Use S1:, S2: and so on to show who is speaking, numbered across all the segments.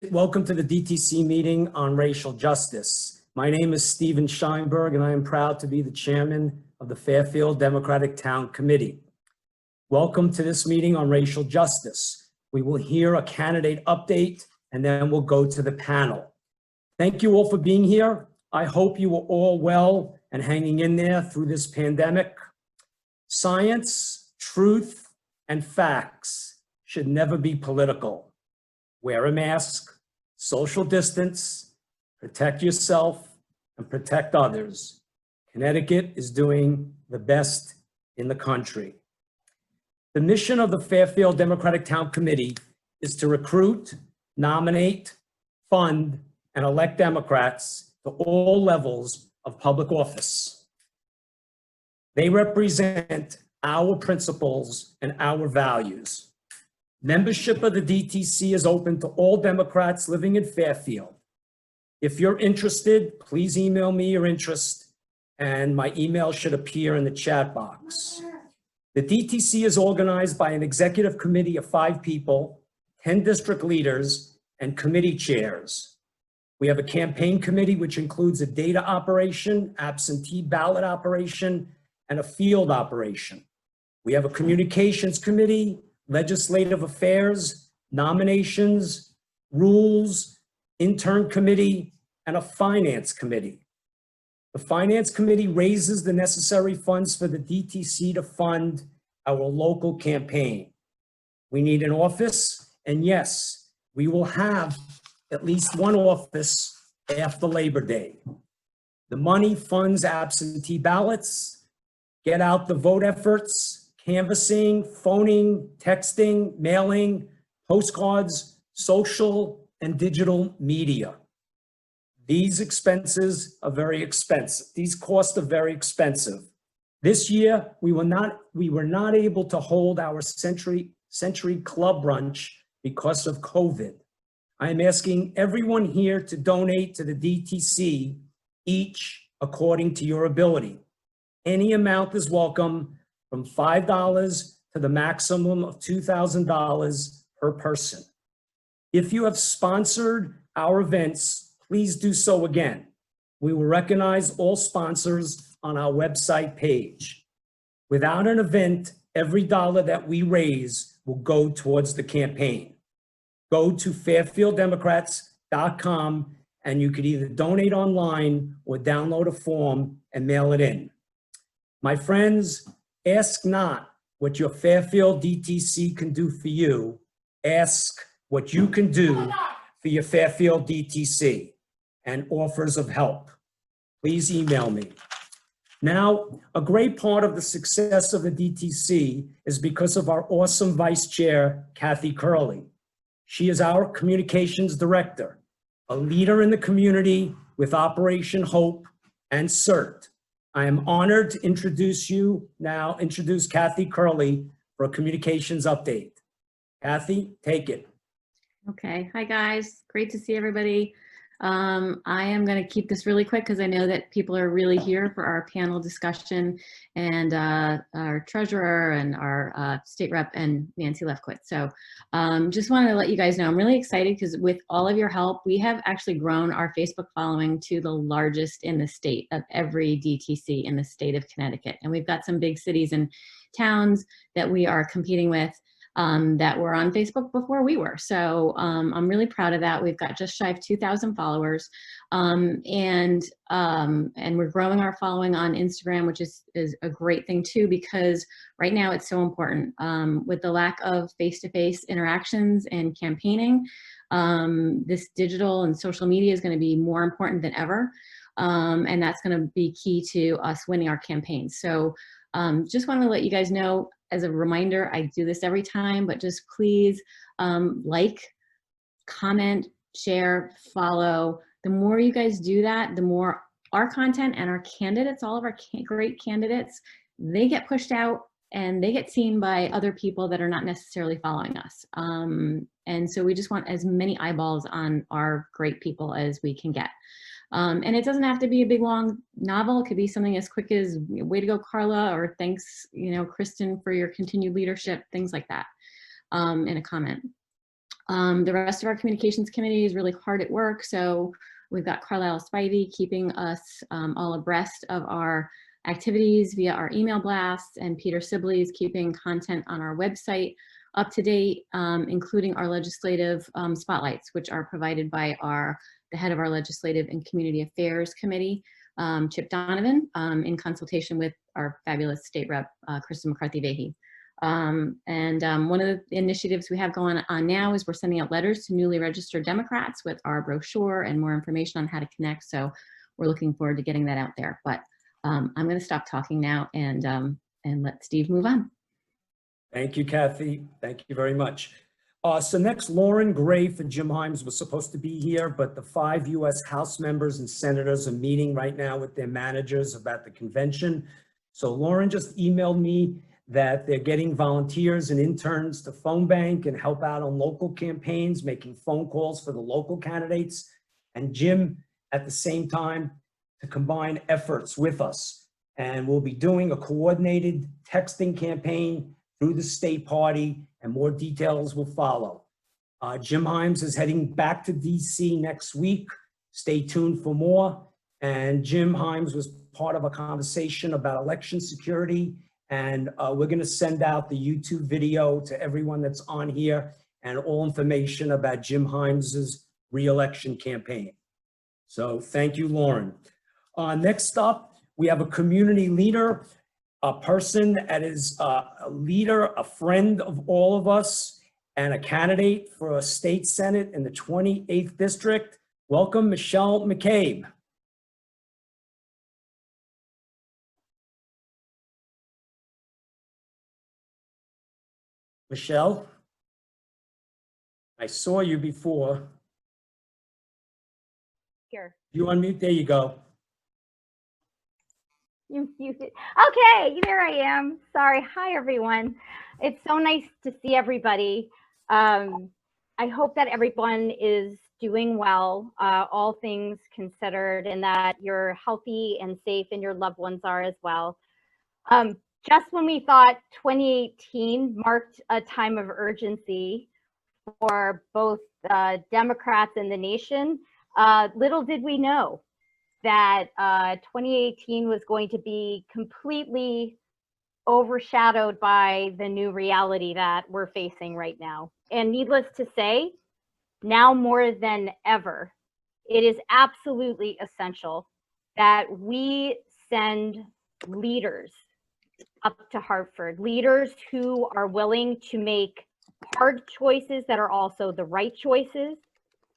S1: Welcome to the DTC meeting on racial justice. My name is Steven Scheinberg, and I am proud to be the chairman of the Fairfield Democratic Town Committee. Welcome to this meeting on racial justice. We will hear a candidate update, and then we'll go to the panel. Thank you all for being here. I hope you are all well and hanging in there through this pandemic. Science, truth, and facts should never be political. Wear a mask, social distance, protect yourself, and protect others. Connecticut is doing the best in the country. The mission of the Fairfield Democratic Town Committee is to recruit, nominate, fund, and elect Democrats to all levels of public office. They represent our principles and our values. Membership of the DTC is open to all Democrats living in Fairfield. If you're interested, please email me your interest, and my email should appear in the chat box. The DTC is organized by an executive committee of 5 people, 10 district leaders, and committee chairs. We have a campaign committee, which includes a data operation, absentee ballot operation, and a field operation. We have a communications committee, legislative affairs, nominations, rules, intern committee, and a finance committee. The finance committee raises the necessary funds for the DTC to fund our local campaign. We need an office, and yes, we will have at least one office after Labor Day. The money funds absentee ballots, get out the vote efforts, canvassing, phoning, texting, mailing, postcards, social and digital media. These expenses are very expensive. These costs are very expensive. This year, we were not able to hold our Century Club brunch because of COVID. I am asking everyone here to donate to the DTC, each according to your ability. Any amount is welcome, from $5 to the maximum of $2,000 per person. If you have sponsored our events, please do so again. We will recognize all sponsors on our website page. Without an event, every dollar that we raise will go towards the campaign. Go to fairfielddemocrats.com and you could either donate online or download a form and mail it in. My friends, ask not what your Fairfield DTC can do for you. Ask what you can do for your Fairfield DTC and offers of help. Please email me. Now, a great part of the success of the DTC is because of our awesome Vice Chair, Kathy Curley. She is our communications director, a leader in the community with Operation Hope and CERT. I am honored to introduce Kathy Curley for a communications update. Kathy, take it.
S2: Okay, hi guys, great to see everybody. I am going to keep this really quick because I know that people are really here for our panel discussion, and our treasurer and our state rep and Nancy Lefkowitz. So just wanted to let you guys know I'm really excited because with all of your help, we have actually grown our Facebook following to the largest in the state of every DTC in the state of Connecticut. And we've got some big cities and towns that we are competing with that were on Facebook before we were. So I'm really proud of that. We've got just shy of 2,000 followers. And we're growing our following on Instagram, which is a great thing too, because right now it's so important. With the lack of face-to-face interactions and campaigning, this digital and social media is going to be more important than ever. And that's going to be key to us winning our campaigns. So just want to let you guys know, as a reminder, I do this every time, but just please like, comment, share, follow. The more you guys do that, the more our content and our candidates, all of our great candidates, they get pushed out and they get seen by other people that are not necessarily following us. And so we just want as many eyeballs on our great people as we can get. And it doesn't have to be a big, long novel. It could be something as quick as "Way to go, Carla," or "Thanks, Kristen, for your continued leadership," things like that, in a comment. The rest of our communications committee is really hard at work. So we've got Carlisle Spivey keeping us all abreast of our activities via our email blasts, and Peter Sibley is keeping content on our website up to date, including our legislative spotlights, which are provided by the head of our Legislative and Community Affairs Committee, Chip Donovan, in consultation with our fabulous state rep, Kristen McCarthy-Vahey. One of the initiatives we have going on now is we're sending out letters to newly registered Democrats with our brochure and more information on how to connect. So we're looking forward to getting that out there. But I'm going to stop talking now and let Steve move on.
S1: Thank you, Kathy. Thank you very much. So next, Lauren Grafe and Jim Himes was supposed to be here, but the 5 U.S. House members and senators are meeting right now with their managers about the convention. So Lauren just emailed me that they're getting volunteers and interns to phone bank and help out on local campaigns, making phone calls for the local candidates, and Jim at the same time to combine efforts with us. And we'll be doing a coordinated texting campaign through the state party, and more details will follow. Jim Himes is heading back to DC next week. Stay tuned for more. And Jim Himes was part of a conversation about election security, and we're going to send out the YouTube video to everyone that's on here and all information about Jim Himes's re-election campaign. So thank you, Lauren. Next up, we have a community leader, a person that is a leader, a friend of all of us, and a candidate for a state senate in the 28th district. Welcome, Michelle McCabe. Michelle, I saw you before.
S3: Here.
S1: You unmute, there you go.
S3: You muted. Okay, there I am. Sorry. Hi, everyone. It's so nice to see everybody. I hope that everyone is doing well, all things considered, and that you're healthy and safe and your loved ones are as well. Just when we thought 2018 marked a time of urgency for both Democrats and the nation, little did we know that 2018 was going to be completely overshadowed by the new reality that we're facing right now. And needless to say, now more than ever, it is absolutely essential that we send leaders up to Hartford, leaders who are willing to make hard choices that are also the right choices,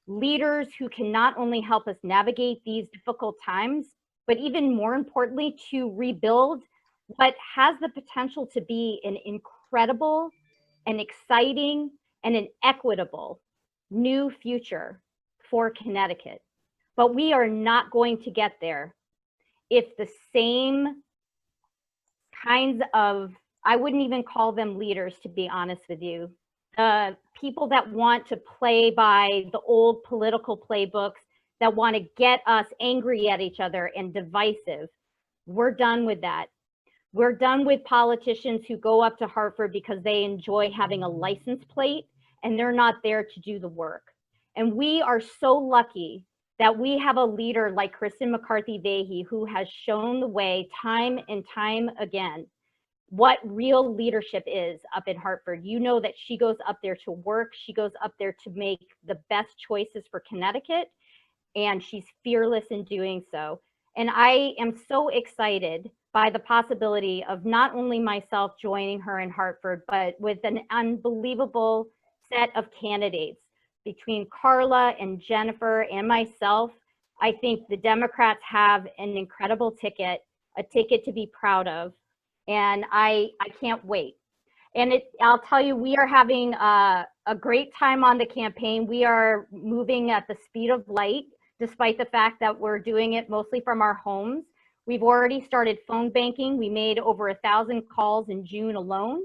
S3: leaders who can not only help us navigate these difficult times, but even more importantly, to rebuild what has the potential to be an incredible, an exciting, and an equitable new future for Connecticut. But we are not going to get there if the same kinds of, I wouldn't even call them leaders, to be honest with you, people that want to play by the old political playbooks, that want to get us angry at each other and divisive. We're done with that. We're done with politicians who go up to Hartford because they enjoy having a license plate and they're not there to do the work. And we are so lucky that we have a leader like Kristen McCarthy-Vahey, who has shown the way time and time again what real leadership is up in Hartford. You know that she goes up there to work. She goes up there to make the best choices for Connecticut, and she's fearless in doing so. And I am so excited by the possibility of not only myself joining her in Hartford, but with an unbelievable set of candidates between Carla and Jennifer and myself. I think the Democrats have an incredible ticket, a ticket to be proud of. And I can't wait. And I'll tell you, we are having a great time on the campaign. We are moving at the speed of light, despite the fact that we're doing it mostly from our homes. We've already started phone banking. We made over 1,000 calls in June alone.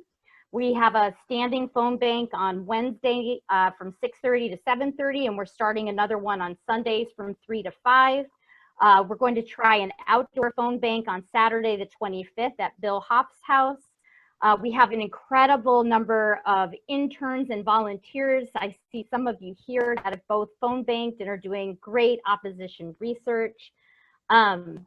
S3: We have a standing phone bank on Wednesday from 6:30 to 7:30, and we're starting another one on Sundays from 3 to 5. We're going to try an outdoor phone bank on Saturday, the 25th at Bill Hopp's house. We have an incredible number of interns and volunteers. I see some of you here that have both phone banked and are doing great opposition research. We're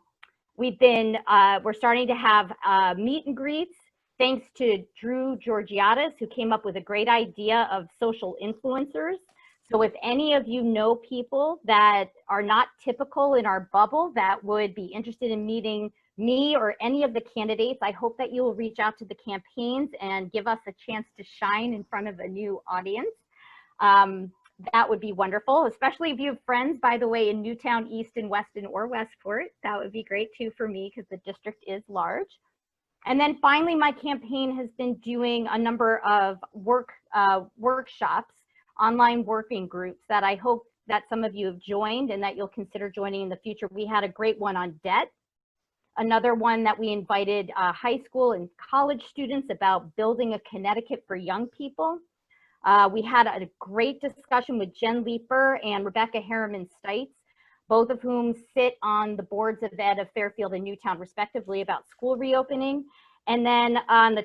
S3: starting to have meet and greets, thanks to Drew Georgiadis, who came up with a great idea of social influencers. So if any of you know people that are not typical in our bubble that would be interested in meeting me or any of the candidates, I hope that you will reach out to the campaigns and give us a chance to shine in front of a new audience. That would be wonderful, especially if you have friends, by the way, in Newtown, Easton, Weston, or Westport. That would be great too for me because the district is large. And then finally, my campaign has been doing a number of workshops, online working groups that I hope that some of you have joined and that you'll consider joining in the future. We had a great one on debt. Another one that we invited high school and college students about building a Connecticut for young people. We had a great discussion with Jen Leeper and Rebecca Harriman Stites, both of whom sit on the boards of ed of Fairfield and Newtown, respectively, about school reopening. And then on the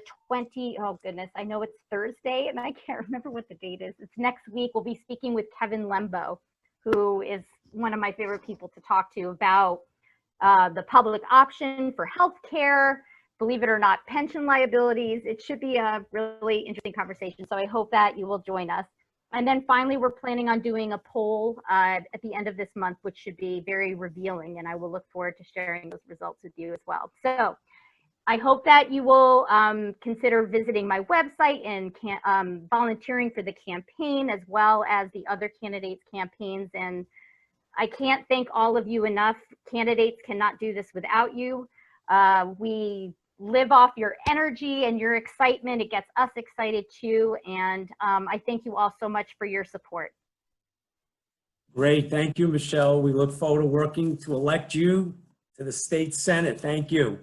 S3: oh goodness, I know it's Thursday and I can't remember what the date is. It's next week. We'll be speaking with Kevin Lembo, who is one of my favorite people to talk to about the public option for healthcare, believe it or not, pension liabilities. It should be a really interesting conversation. So I hope that you will join us. And then finally, we're planning on doing a poll at the end of this month, which should be very revealing. And I will look forward to sharing those results with you as well. So I hope that you will consider visiting my website and volunteering for the campaign, as well as the other candidates' campaigns. And I can't thank all of you enough. Candidates cannot do this without you. We live off your energy and your excitement. It gets us excited too. And I thank you all so much for your support.
S1: Great. Thank you, Michelle. We look forward to working to elect you to the state Senate. Thank you.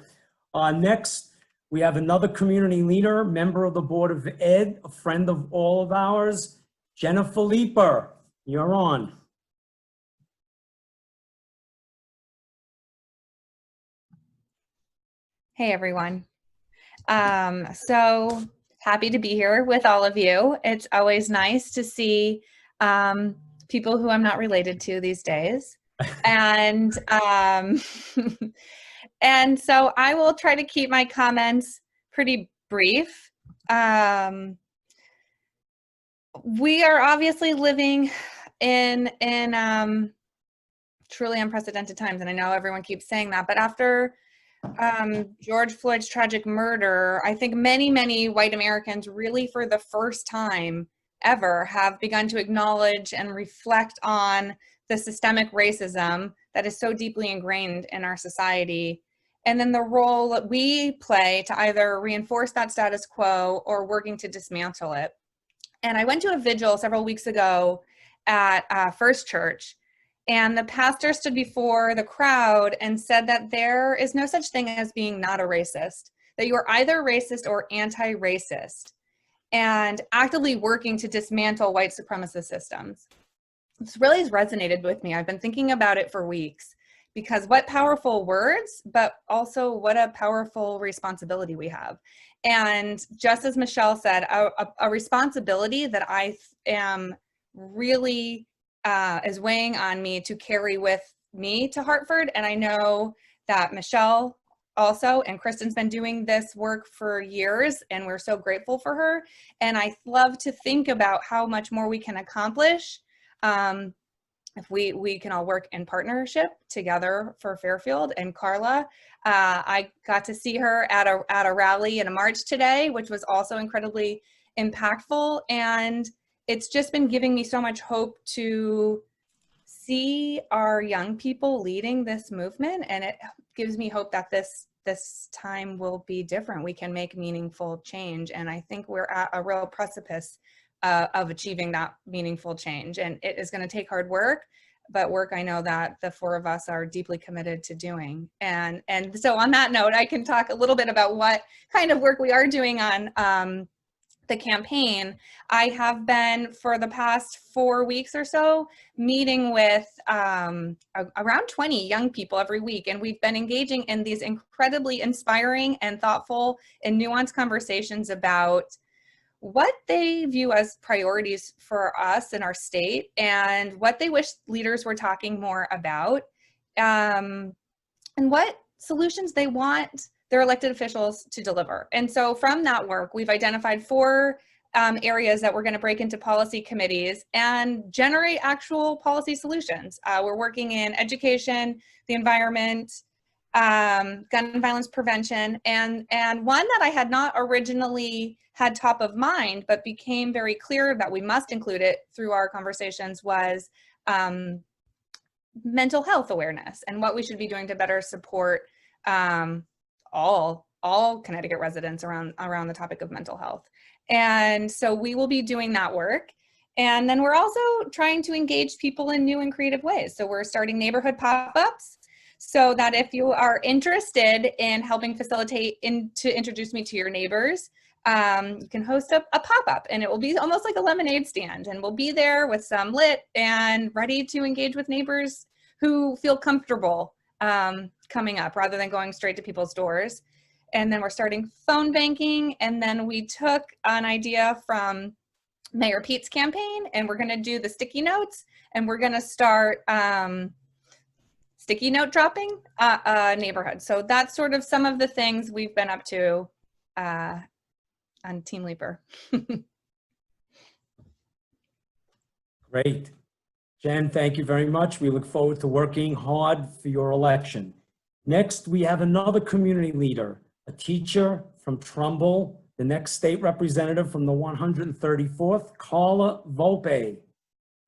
S1: Next, we have another community leader, member of the Board of Ed, a friend of all of ours, Jennifer Leeper. You're on.
S4: Hey everyone. So happy to be here with all of you. It's always nice to see people who I'm not related to these days. And and so I will try to keep my comments pretty brief. We are obviously living in truly unprecedented times, and I know everyone keeps saying that, but after George Floyd's tragic murder, I think many white Americans really for the first time ever have begun to acknowledge and reflect on the systemic racism that is so deeply ingrained in our society, and then the role that we play to either reinforce that status quo or working to dismantle it. And I went to a vigil several weeks ago at First Church, and the pastor stood before the crowd and said that there is no such thing as being not a racist, that you are either racist or anti-racist, and actively working to dismantle white supremacist systems. This really has resonated with me. I've been thinking about it for weeks, because what powerful words, but also what a powerful responsibility we have. And just as Michelle said, a responsibility that I am really is weighing on me to carry with me to Hartford. And I know that Michelle also, and Kristen's been doing this work for years, and we're so grateful for her. And I love to think about how much more we can accomplish if we can all work in partnership together for Fairfield. And Carla, I got to see her at a rally and a march today, which was also incredibly impactful. And it's just been giving me so much hope to see our young people leading this movement. And it gives me hope that this time will be different. We can make meaningful change. And I think we're at a real precipice of achieving that meaningful change. And it is going to take hard work, but work I know that the four of us are deeply committed to doing. And so on that note, I can talk a little bit about what kind of work we are doing on the campaign, I have been for the past 4 weeks or so meeting with around 20 young people every week. And we've been engaging in these incredibly inspiring and thoughtful and nuanced conversations about what they view as priorities for us in our state and what they wish leaders were talking more about, and what solutions they want their elected officials to deliver. And so from that work, we've identified 4 areas that we're going to break into policy committees and generate actual policy solutions. We're working in education, the environment, gun violence prevention, and one that I had not originally had top of mind, but became very clear that we must include it through our conversations was mental health awareness and what we should be doing to better support all Connecticut residents around the topic of mental health. And so we will be doing that work. And then we're also trying to engage people in new and creative ways. So we're starting neighborhood pop-ups so that if you are interested in helping facilitate to introduce me to your neighbors, you can host a pop-up, and it will be almost like a lemonade stand, and we'll be there with some lit and ready to engage with neighbors who feel comfortable coming up rather than going straight to people's doors. And then we're starting phone banking, and then we took an idea from Mayor Pete's campaign, and we're going to do the sticky notes, and we're going to start sticky note dropping neighborhoods. So that's sort of some of the things we've been up to on Team Leaper.
S1: Great. Jen, thank you very much. We look forward to working hard for your election. Next, we have another community leader, a teacher from Trumbull, the next state representative from the 134th, Carla Volpe.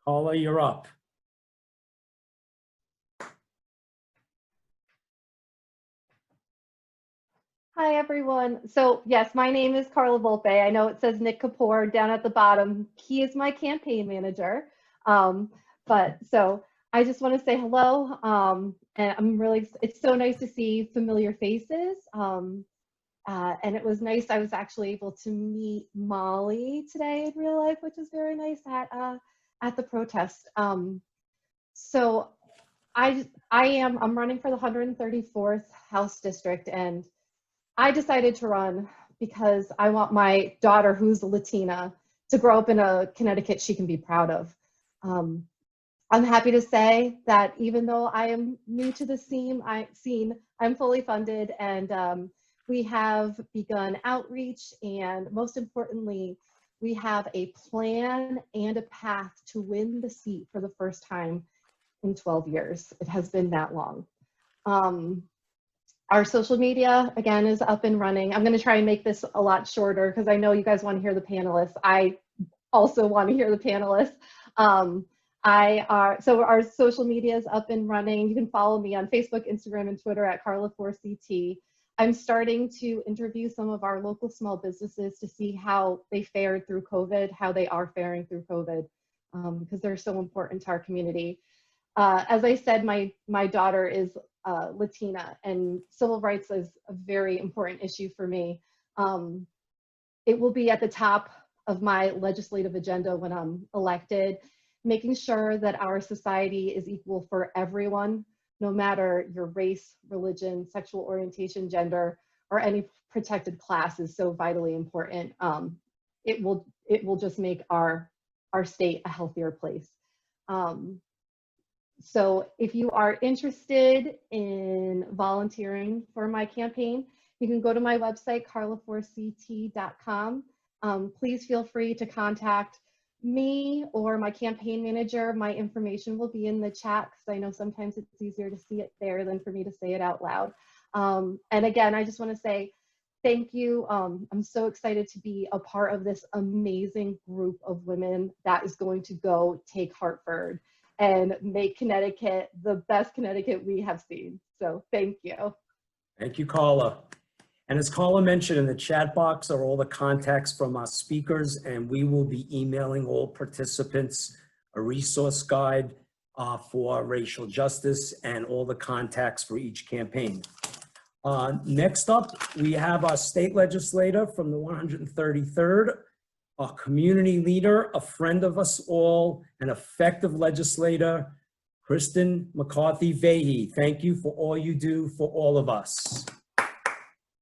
S1: Carla, you're up.
S5: Hi, everyone. So yes, my name is Carla Volpe. I know it says Nick Kapoor down at the bottom. He is my campaign manager. But so I just want to say hello. And it's so nice to see familiar faces. And it was nice. I was actually able to meet Molly today in real life, which is very nice at the protest. So I'm running for the 134th House District, and I decided to run because I want my daughter, who's a Latina, to grow up in a Connecticut she can be proud of. I'm happy to say that even though I am new to the scene, I'm fully funded, and we have begun outreach, and most importantly, we have a plan and a path to win the seat for the first time in 12 years. It has been that long. Our social media, again, is up and running. I'm going to try and make this a lot shorter because I know you guys want to hear the panelists. I also want to hear the panelists. So our social media is up and running. You can follow me on Facebook, Instagram, and Twitter at Carla4CT. I'm starting to interview some of our local small businesses to see how they fared through COVID, how they are faring through COVID, because they're so important to our community. As I said, my daughter is Latina, and civil rights is a very important issue for me. It will be at the top of my legislative agenda when I'm elected, making sure that our society is equal for everyone, no matter your race, religion, sexual orientation, gender, or any protected class is so vitally important. It will just make our state a healthier place. So if you are interested in volunteering for my campaign, you can go to my website, carla4ct.com. Please feel free to contact me or my campaign manager. My information will be in the chat because I know sometimes it's easier to see it there than for me to say it out loud. And again, I just want to say thank you. I'm so excited to be a part of this amazing group of women that is going to go take Hartford and make Connecticut the best Connecticut we have seen. So thank you.
S1: Thank you, Carla. And as Carla mentioned, in the chat box are all the contacts from our speakers, and we will be emailing all participants a resource guide for racial justice and all the contacts for each campaign. Next up, we have our state legislator from the 133rd, a community leader, a friend of us all, an effective legislator, Kristen McCarthy Vahey. Thank you for all you do for all of us.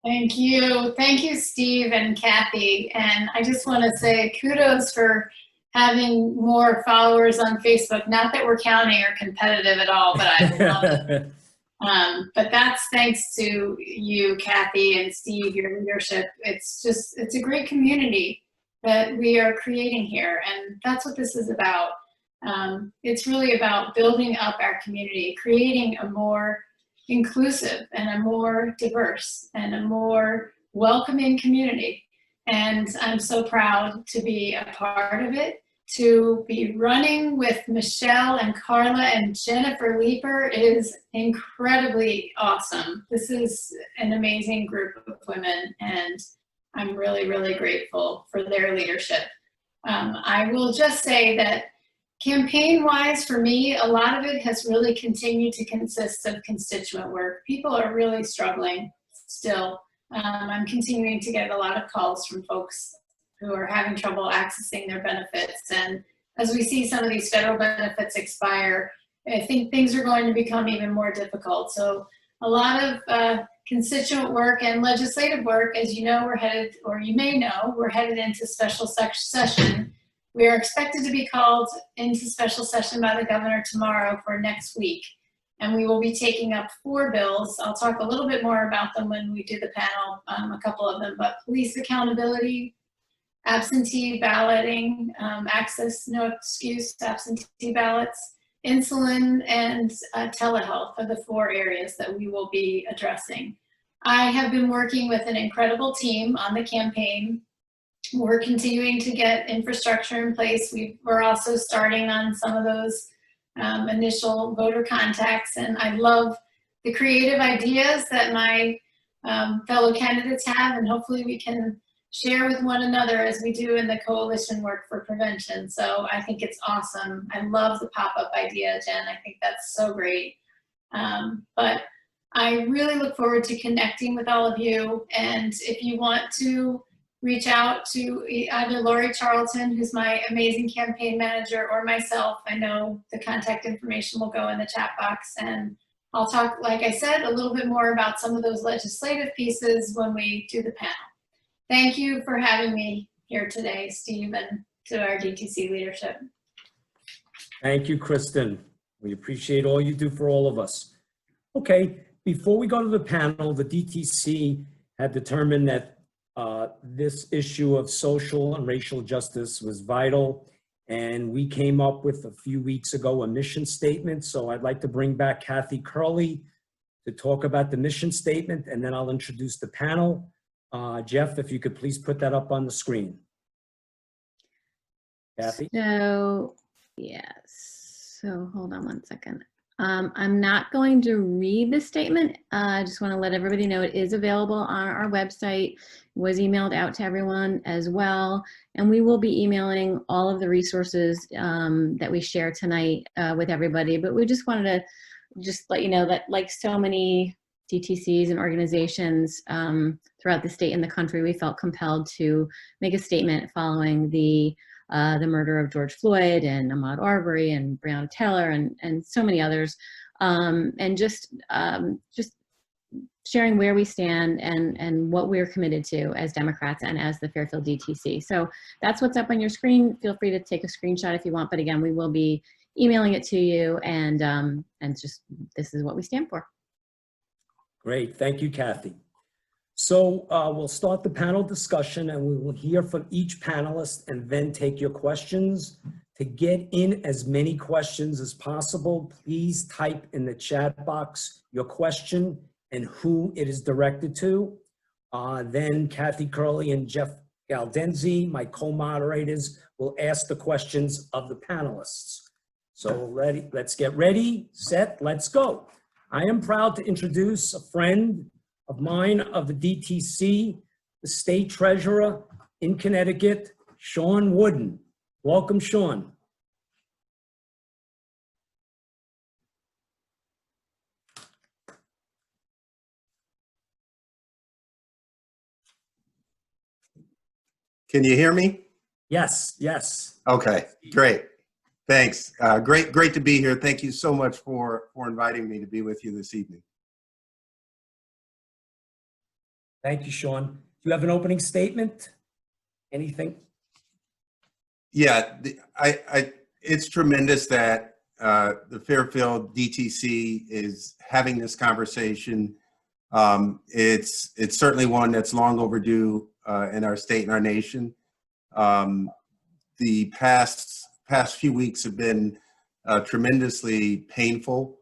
S6: Thank you. Thank you, Steve and Kathy. And I just want to say kudos for having more followers on Facebook. Not that we're counting or competitive at all, but I love it. But that's thanks to you, Kathy and Steve, your leadership. It's a great community that we are creating here. And that's what this is about. It's really about building up our community, creating a more inclusive and a more diverse and a more welcoming community. And I'm so proud to be a part of it, to be running with Michelle and Carla and Jennifer Leeper is incredibly awesome. This is an amazing group of women, and I'm really, really grateful for their leadership. I will just say that campaign-wise, for me, a lot of it has really continued to consist of constituent work. People are really struggling still. I'm continuing to get a lot of calls from folks who are having trouble accessing their benefits. And as we see some of these federal benefits expire, I think things are going to become even more difficult. So a lot of constituent work and legislative work, as you know, we're headed, or you may know, we're headed into special session. We are expected to be called into special session by the governor tomorrow for next week. And we will be taking up 4 bills. I'll talk a little bit more about them when we do the panel, a couple of them, but police accountability, absentee balloting, access, no excuse, absentee ballots, insulin, and telehealth are the 4 areas that we will be addressing. I have been working with an incredible team on the campaign. We're continuing to get infrastructure in place. We're also starting on some of those initial voter contacts, and I love the creative ideas that my fellow candidates have, and hopefully we can share with one another as we do in the coalition work for prevention. So I think it's awesome. I love the pop-up idea, Jen. I think that's so great. But I really look forward to connecting with all of you, and if you want to reach out to either Lori Charlton, who's my amazing campaign manager, or myself. I know the contact information will go in the chat box, and I'll talk, like I said, a little bit more about some of those legislative pieces when we do the panel. Thank you for having me here today, Steve, and to our DTC leadership.
S1: Thank you, Kristen. We appreciate all you do for all of us. Okay, before we go to the panel, the DTC had determined that this issue of social and racial justice was vital, and we came up with a few weeks ago a mission statement. So I'd like to bring back Kathy Curley to talk about the mission statement, and then I'll introduce the panel. Jeff, if you could please put that up on the screen. Kathy?
S2: So, yes. So hold on one second. I'm not going to read the statement. I just want to let everybody know it is available on our website. It was emailed out to everyone as well. And we will be emailing all of the resources that we share tonight with everybody. But we just wanted to just let you know that, like so many DTCs and organizations throughout the state and the country, we felt compelled to make a statement following the murder of George Floyd and Ahmaud Arbery and Breonna Taylor and so many others, and just sharing where we stand and what we're committed to as Democrats and as the Fairfield DTC. So that's what's up on your screen. Feel free to take a screenshot if you want, but again, we will be emailing it to you, and just this is what we stand for.
S1: Great, thank you, Kathy. So we'll start the panel discussion, and we will hear from each panelist and then take your questions. To get in as many questions as possible, please type in the chat box your question and who it is directed to. Then Kathy Curley and Jeff Galdenzi, my co-moderators, will ask the questions of the panelists. So let's get ready, set, let's go. I am proud to introduce a friend of mine of the DTC, the state treasurer in Connecticut, Sean Wooden. Welcome, Sean.
S7: Can you hear me?
S1: Yes, yes.
S7: Okay, great. Thanks. Great to be here. Thank you so much for inviting me to be with you this evening.
S1: Thank you, Sean. Do you have an opening statement? Anything?
S7: Yeah, it's tremendous that the Fairfield DTC is having this conversation. It's certainly one that's long overdue in our state and our nation. The past few weeks have been tremendously painful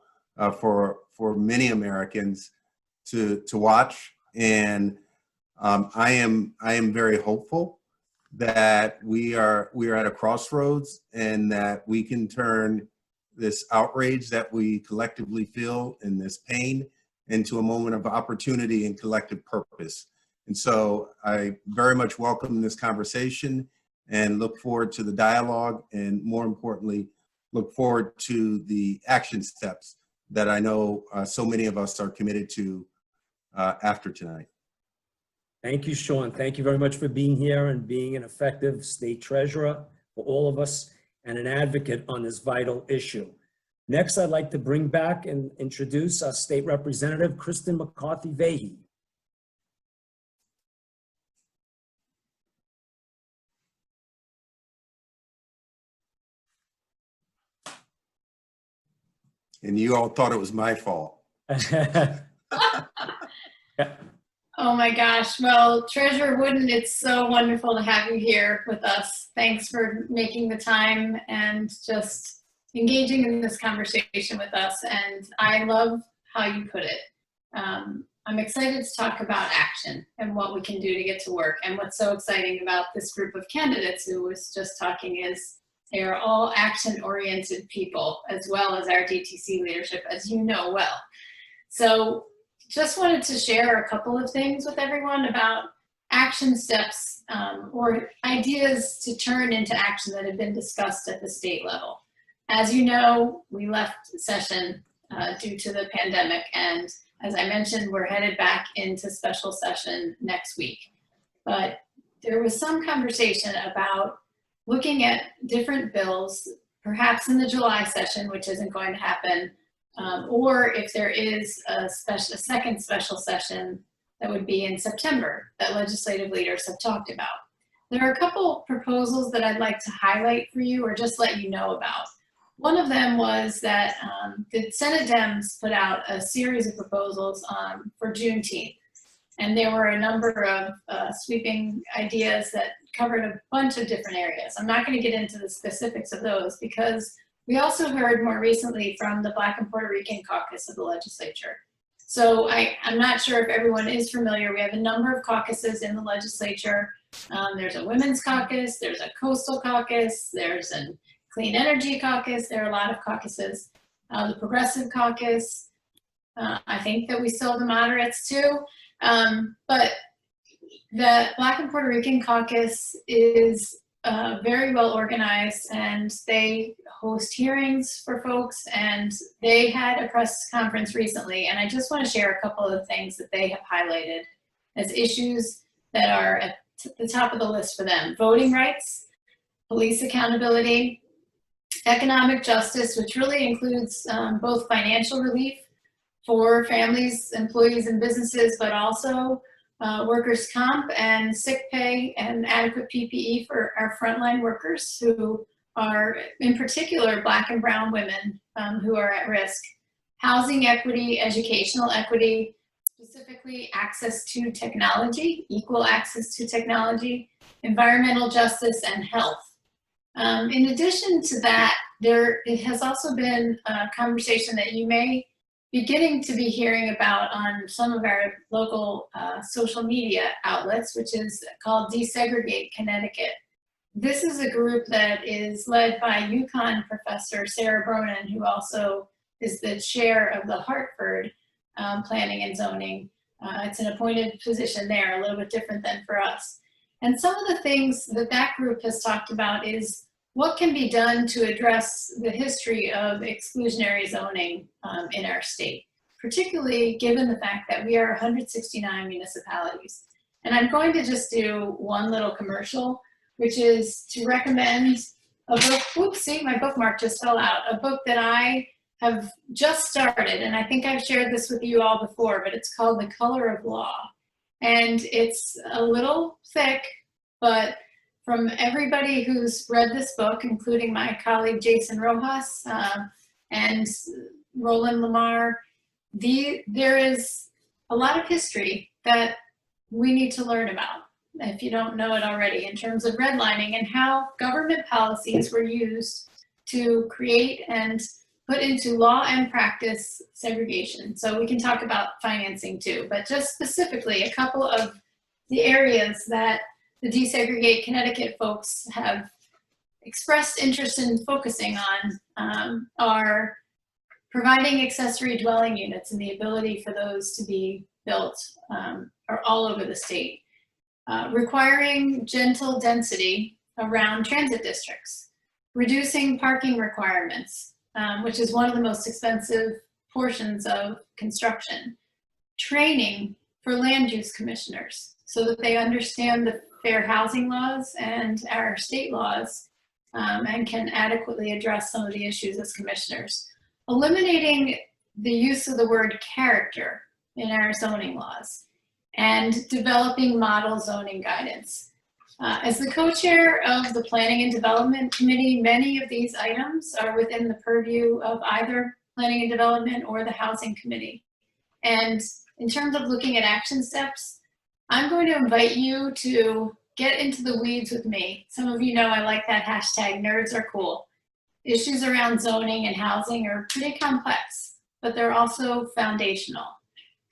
S7: for many Americans to watch, and I am very hopeful that we are at a crossroads and that we can turn this outrage that we collectively feel and this pain into a moment of opportunity and collective purpose. And so I very much welcome this conversation and look forward to the dialogue, and more importantly, look forward to the action steps that I know so many of us are committed to after tonight.
S1: Thank you, Sean. Thank you very much for being here and being an effective state treasurer for all of us and an advocate on this vital issue. Next, I'd like to bring back and introduce our State Representative, Kristen McCarthy-Vahey.
S7: And you all thought it was my fault.
S6: Oh my gosh. Well, Treasurer Wooden, it's so wonderful to have you here with us. Thanks for making the time and just engaging in this conversation with us. And I love how you put it. I'm excited to talk about action and what we can do to get to work. And what's so exciting about this group of candidates who was just talking is they are all action-oriented people, as well as our DTC leadership, as you know well. So just wanted to share a couple of things with everyone about action steps or ideas to turn into action that have been discussed at the state level. As you know, we left session due to the pandemic, and as I mentioned, we're headed back into special session next week. But there was some conversation about looking at different bills, perhaps in the July session, which isn't going to happen, or if there is a second special session that would be in September that legislative leaders have talked about. There are a couple proposals that I'd like to highlight for you or just let you know about. One of them was that the Senate Dems put out a series of proposals for Juneteenth. And there were a number of sweeping ideas that covered a bunch of different areas. I'm not going to get into the specifics of those because we also heard more recently from the Black and Puerto Rican caucus of the legislature. So I'm not sure if everyone is familiar. We have a number of caucuses in the legislature. There's a women's caucus, there's a coastal caucus, there's a clean energy caucus. There are a lot of caucuses. The progressive caucus, I think that we still have the moderates too. But the Black and Puerto Rican caucus is very well organized, and they host hearings for folks, and they had a press conference recently, and I just want to share a couple of things that they have highlighted as issues that are at the top of the list for them. Voting rights, police accountability, economic justice, which really includes both financial relief for families, employees, and businesses, but also workers' comp and sick pay and adequate PPE for our frontline workers who are, in particular, Black and brown women who are at risk. Housing equity, educational equity, specifically access to technology, equal access to technology, environmental justice, and health. In addition to that, it has also been a conversation that you may beginning to be hearing about on some of our local social media outlets, which is called Desegregate Connecticut. This is a group that is led by UConn professor Sarah Bronin, who also is the chair of the Hartford Planning and Zoning. It's an appointed position there, a little bit different than for us. And some of the things that that group has talked about is what can be done to address the history of exclusionary zoning in our state, particularly given the fact that we are 169 municipalities. And I'm going to just do one little commercial. which is to recommend a book. Oops, see, my bookmark just fell out. A book that I have just started, and I think I've shared this with you all before, but it's called The Color of Law. And it's a little thick, but from everybody who's read this book, including my colleague Jason Rojas and Roland Lamar, there is a lot of history that we need to learn about, if you don't know it already, in terms of redlining and how government policies were used to create and put into law and practice segregation. So we can talk about financing too, but just specifically a couple of the areas that the Desegregate Connecticut folks have expressed interest in focusing on are providing accessory dwelling units and the ability for those to be built are all over the state. Requiring gentle density around transit districts, reducing parking requirements, which is one of the most expensive portions of construction, training for land use commissioners so that they understand the fair housing laws and our state laws and can adequately address some of the issues as commissioners. Eliminating the use of the word character in our zoning laws and developing model zoning guidance. As the co-chair of the Planning and Development Committee, many of these items are within the purview of either Planning and Development or the Housing Committee. And in terms of looking at action steps, I'm going to invite you to get into the weeds with me. Some of you know I like that hashtag, nerds are cool. Issues around zoning and housing are pretty complex, but they're also foundational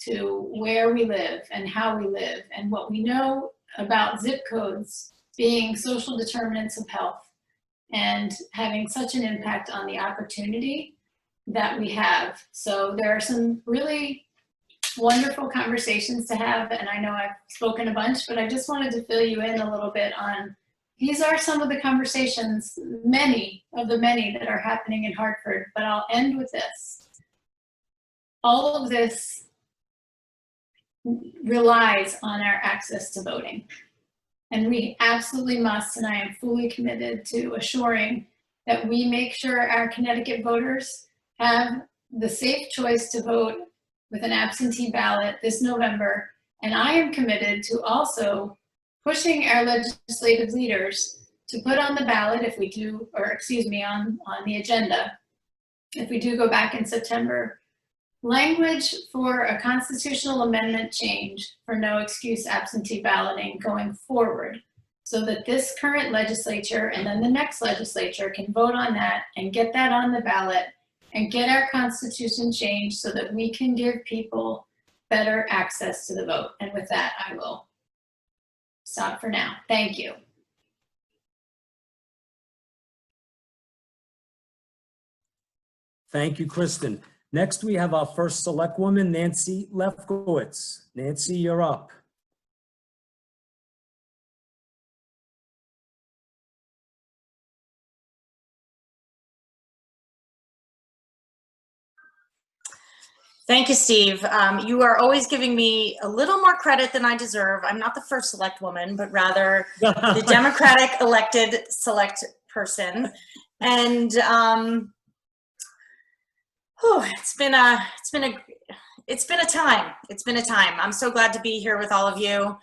S6: to where we live and how we live and what we know about zip codes being social determinants of health and having such an impact on the opportunity that we have. So there are some really wonderful conversations to have, and I know I've spoken a bunch, but I just wanted to fill you in a little bit on these are some of the conversations, many of the many that are happening in Hartford, but I'll end with this. All of this relies on our access to voting. And we absolutely must, and I am fully committed to assuring that we make sure our Connecticut voters have the safe choice to vote with an absentee ballot this November. And I am committed to also pushing our legislative leaders to put on the ballot if we do, or excuse me, on the agenda, if we do go back in September, language for a constitutional amendment change for no excuse absentee balloting going forward, so that this current legislature and then the next legislature can vote on that and get that on the ballot and get our constitution changed so that we can give people better access to the vote. And with that, I will stop for now. Thank you.
S1: Thank you, Kristen. Next, we have our first select woman, Nancy Lefkowitz. Nancy, you're up.
S8: Thank you, Steve. You are always giving me a little more credit than I deserve. I'm not the first select woman, but rather the Democratic elected select person. And it's been a time. It's been a time. I'm so glad to be here with all of you.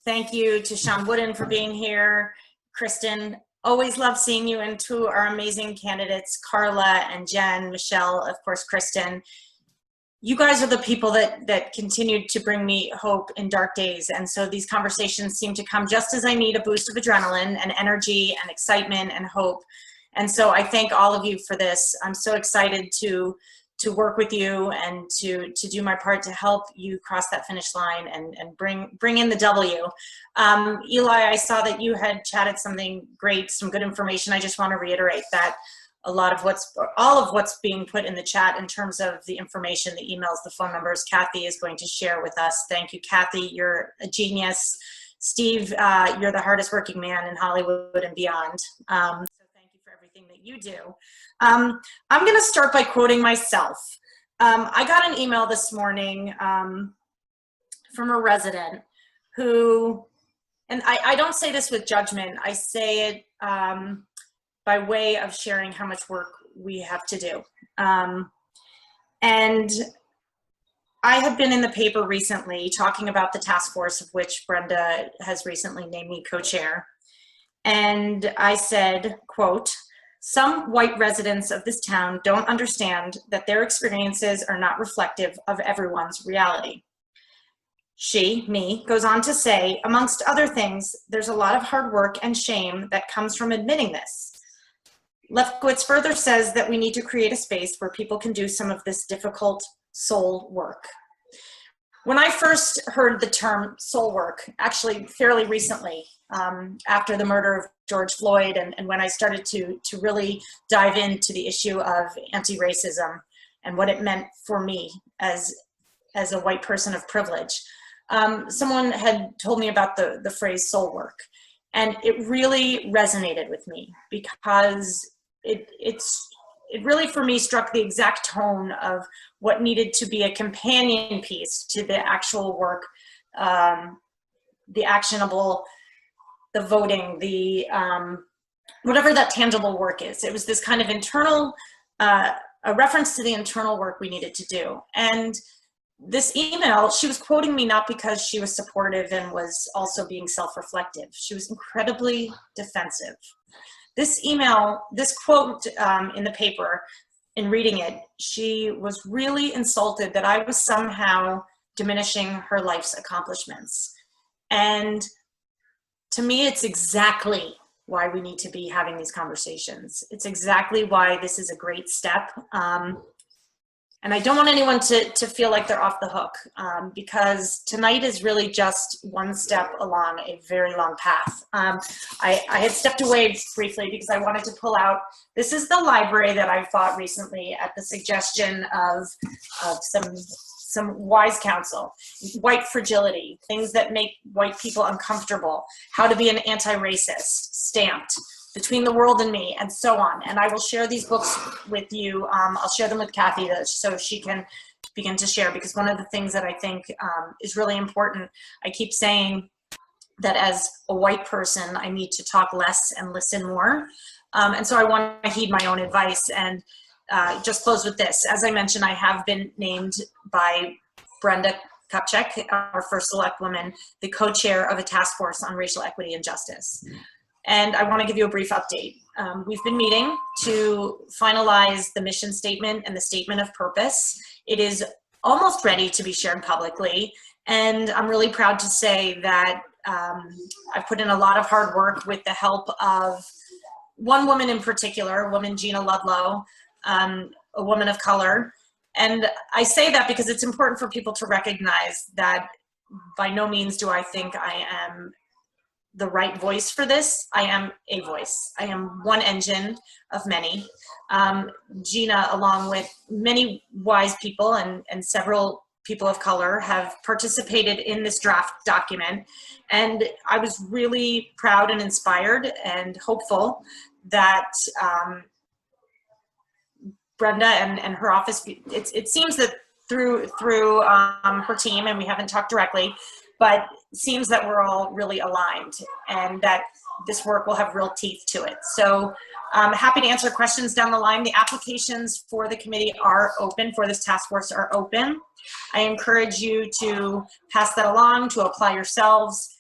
S8: Thank you to Sean Wooden for being here. Kristen, always love seeing you, and to our amazing candidates, Carla and Jen, Michelle, of course, Kristen. You guys are the people that continued to bring me hope in dark days. And so these conversations seem to come just as I need a boost of adrenaline and energy and excitement and hope. And so I thank all of you for this. I'm so excited to work with you and to do my part to help you cross that finish line and bring in the W. Eli, I saw that you had chatted something great, some good information. I just want to reiterate that all of what's being put in the chat in terms of the information, the emails, the phone numbers, Kathy is going to share with us. Thank you, Kathy. You're a genius. Steve, you're the hardest working man in Hollywood and beyond. So thank you for everything that you do. I'm going to start by quoting myself. I got an email this morning from a resident who and I don't say this with judgment, I say it by way of sharing how much work we have to do. And I have been in the paper recently talking about the task force of which Brenda has recently named me co-chair. And I said, quote, "Some white residents of this town don't understand that their experiences are not reflective of everyone's reality." She, me, goes on to say, amongst other things, there's a lot of hard work and shame that comes from admitting this. Lefkowitz further says that we need to create a space where people can do some of this difficult soul work. When I first heard the term soul work, actually fairly recently, after the murder of George Floyd, and when I started to really dive into the issue of anti-racism and what it meant for me as a white person of privilege, someone had told me about the phrase soul work. And it really resonated with me because it really, for me, struck the exact tone of what needed to be a companion piece to the actual work, the actionable, the voting, the whatever that tangible work is. It was this kind of internal, a reference to the internal work we needed to do. And this email, she was quoting me not because she was supportive and was also being self-reflective. She was incredibly defensive. This email, this quote in the paper, in reading it, she was really insulted that I was somehow diminishing her life's accomplishments. And to me, it's exactly why we need to be having these conversations. It's exactly why this is a great step. And I don't want anyone to feel like they're off the hook, because tonight is really just one step along a very long path. I had stepped away briefly because I wanted to pull out, this is the library that I bought recently at the suggestion of some wise counsel. White fragility, things that make white people uncomfortable, how to be an anti-racist, Stamped, Between the World and Me, and so on. And I will share these books with you. I'll share them with Kathy so she can begin to share, because one of the things that I think is really important, I keep saying that as a white person, I need to talk less and listen more. And so I want to heed my own advice and just close with this. As I mentioned, I have been named by Brenda Kupchak, our first select woman, the co-chair of a task force on racial equity and justice. And I want to give you a brief update. We've been meeting to finalize the mission statement and the statement of purpose. It is almost ready to be shared publicly. And I'm really proud to say that I've put in a lot of hard work with the help of one woman in particular, woman Gina Ludlow, a woman of color. And I say that because it's important for people to recognize that by no means do I think I am the right voice for this. I am a voice. I am one engine of many. Gina, along with many wise people and several people of color, have participated in this draft document. And I was really proud and inspired and hopeful that Brenda and her office, it seems that through her team, and we haven't talked directly, but it seems that we're all really aligned and that this work will have real teeth to it. So I'm happy to answer questions down the line. The applications for the committee are open, for this task force are open. I encourage you to pass that along, to apply yourselves.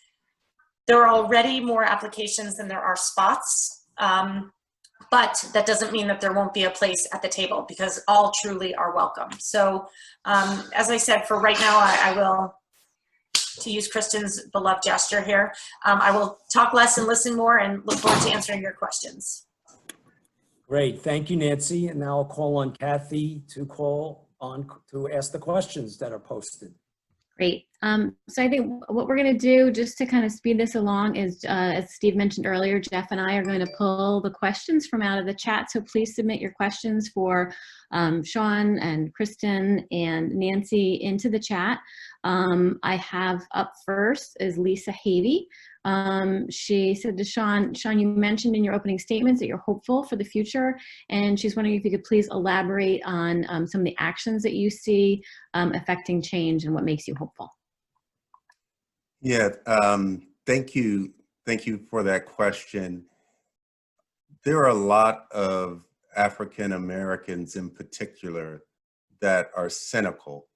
S8: There are already more applications than there are spots, but that doesn't mean that there won't be a place at the table, because all truly are welcome. So as I said, for right now, I will, to use Kristen's beloved gesture here, I will talk less and listen more, and look forward to answering your questions.
S1: Great, thank you, Nancy. And now I'll call on Kathy to ask the questions that are posted.
S2: Great. So I think what we're going to do, just to kind of speed this along, is as Steve mentioned earlier, Jeff and I are going to pull the questions from out of the chat. So please submit your questions for Sean and Kristen and Nancy into the chat. I have up first is Lisa Havey. She said to Sean, you mentioned in your opening statements that you're hopeful for the future, and she's wondering if you could please elaborate on some of the actions that you see affecting change and what makes you hopeful.
S7: Yeah, Thank you. Thank you for that question. There are a lot of African Americans in particular that are cynical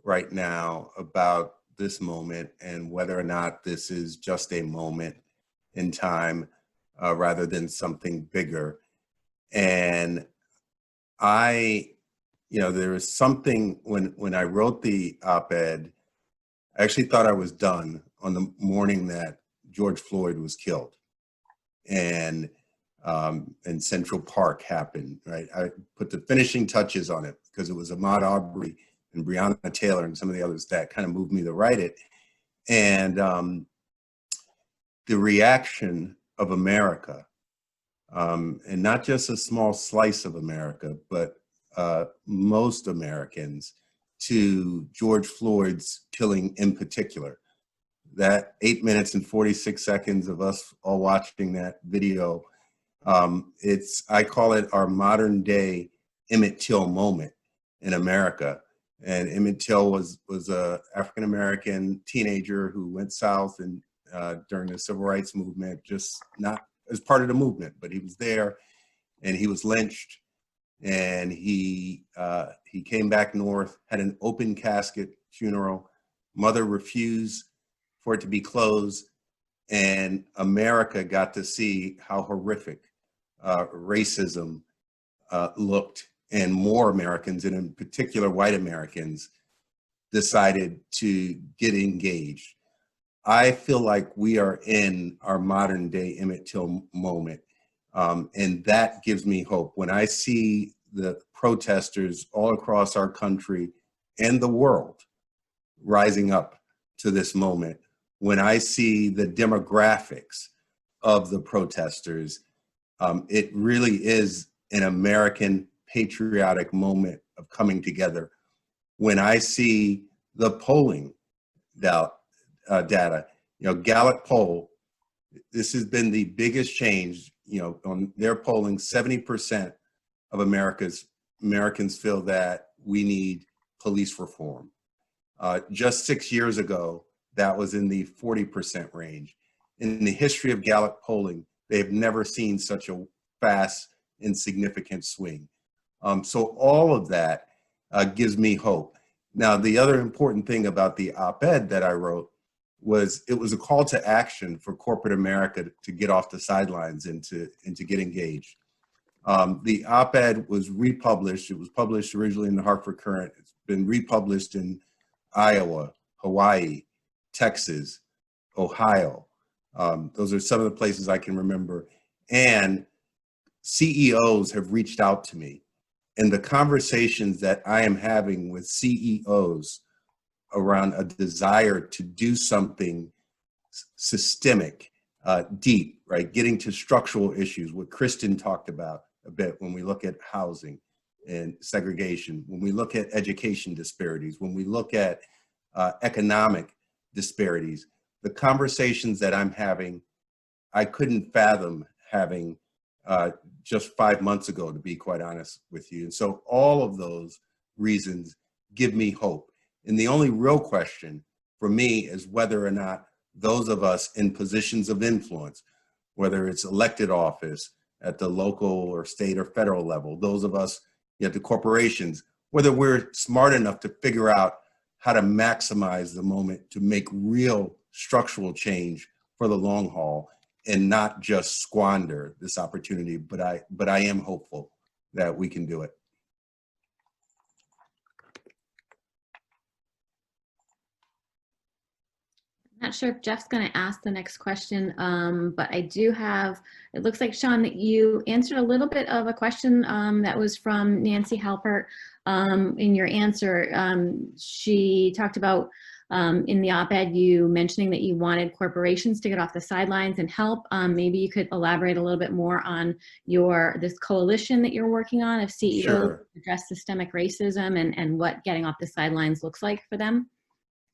S7: right now about this moment and whether or not this is just a moment in time rather than something bigger. And there was something when I wrote the op-ed, I actually thought I was done on the morning that George Floyd was killed and Central Park happened, right? I put the finishing touches on it because it was Ahmaud Arbery and Breonna Taylor and some of the others that kind of moved me to write it. And the reaction of America, and not just a small slice of America, but most Americans to George Floyd's killing in particular. That 8 minutes and 46 seconds of us all watching that video, I call it our modern day Emmett Till moment in America. And Emmett Till was a African-American teenager who went south and during the civil rights movement, just not as part of the movement, but he was there and he was lynched. And he came back north, had an open casket funeral. Mother refused for it to be closed, and America got to see how horrific racism looked, and more Americans, and in particular white Americans, decided to get engaged. I feel like we are in our modern day Emmett Till moment. And that gives me hope. When I see the protesters all across our country and the world rising up to this moment, when I see the demographics of the protesters, it really is an American patriotic moment of coming together. When I see the polling data, Gallup poll, this has been the biggest change. On their polling, 70% of Americans feel that we need police reform. Just 6 years ago, that was in the 40% range. In the history of Gallup polling, they've never seen such a fast and significant swing. So all of that gives me hope. Now, the other important thing about the op-ed that I wrote was it was a call to action for corporate America to get off the sidelines and to get engaged. The op-ed was republished. It was published originally in the Hartford Courant. It's been republished in Iowa, Hawaii, Texas, Ohio. Those are some of the places I can remember. And CEOs have reached out to me. And the conversations that I am having with CEOs around a desire to do something systemic, deep, right? Getting to structural issues, what Kristen talked about a bit when we look at housing and segregation, when we look at education disparities, when we look at economic disparities, the conversations that I'm having, I couldn't fathom having just 5 months ago, to be quite honest with you. And so all of those reasons give me hope. And the only real question for me is whether or not those of us in positions of influence, whether it's elected office at the local or state or federal level, those of us at the corporations, whether we're smart enough to figure out how to maximize the moment to make real structural change for the long haul and not just squander this opportunity. But I am hopeful that we can do it.
S2: Not sure if Jeff's going to ask the next question, but I do have, it looks like, Sean, that you answered a little bit of a question that was from Nancy Halpert in your answer. She talked about in the op-ed you mentioning that you wanted corporations to get off the sidelines and help. Maybe you could elaborate a little bit more on this coalition that you're working on of CEOs
S7: Sure.
S2: to address systemic racism and what getting off the sidelines looks like for them.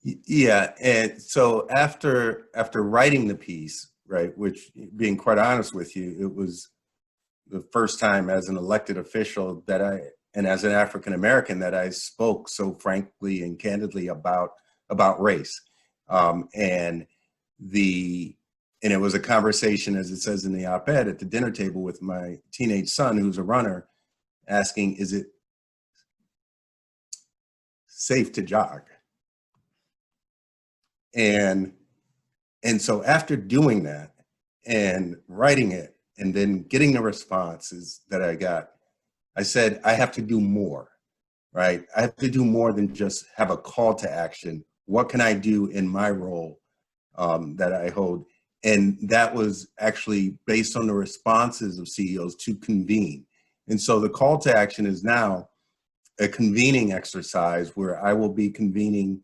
S7: Yeah, and so after writing the piece, right, which, being quite honest with you, it was the first time as an elected official and as an African American that I spoke so frankly and candidly about race. And and it was a conversation, as it says in the op-ed, at the dinner table with my teenage son, who's a runner, asking, is it safe to jog? And so after doing that and writing it and then getting the responses that I got, I said, I have to do more, right? I have to do more than just have a call to action. What can I do in my role that I hold? And that was actually based on the responses of CEOs to convene. And so the call to action is now a convening exercise where I will be convening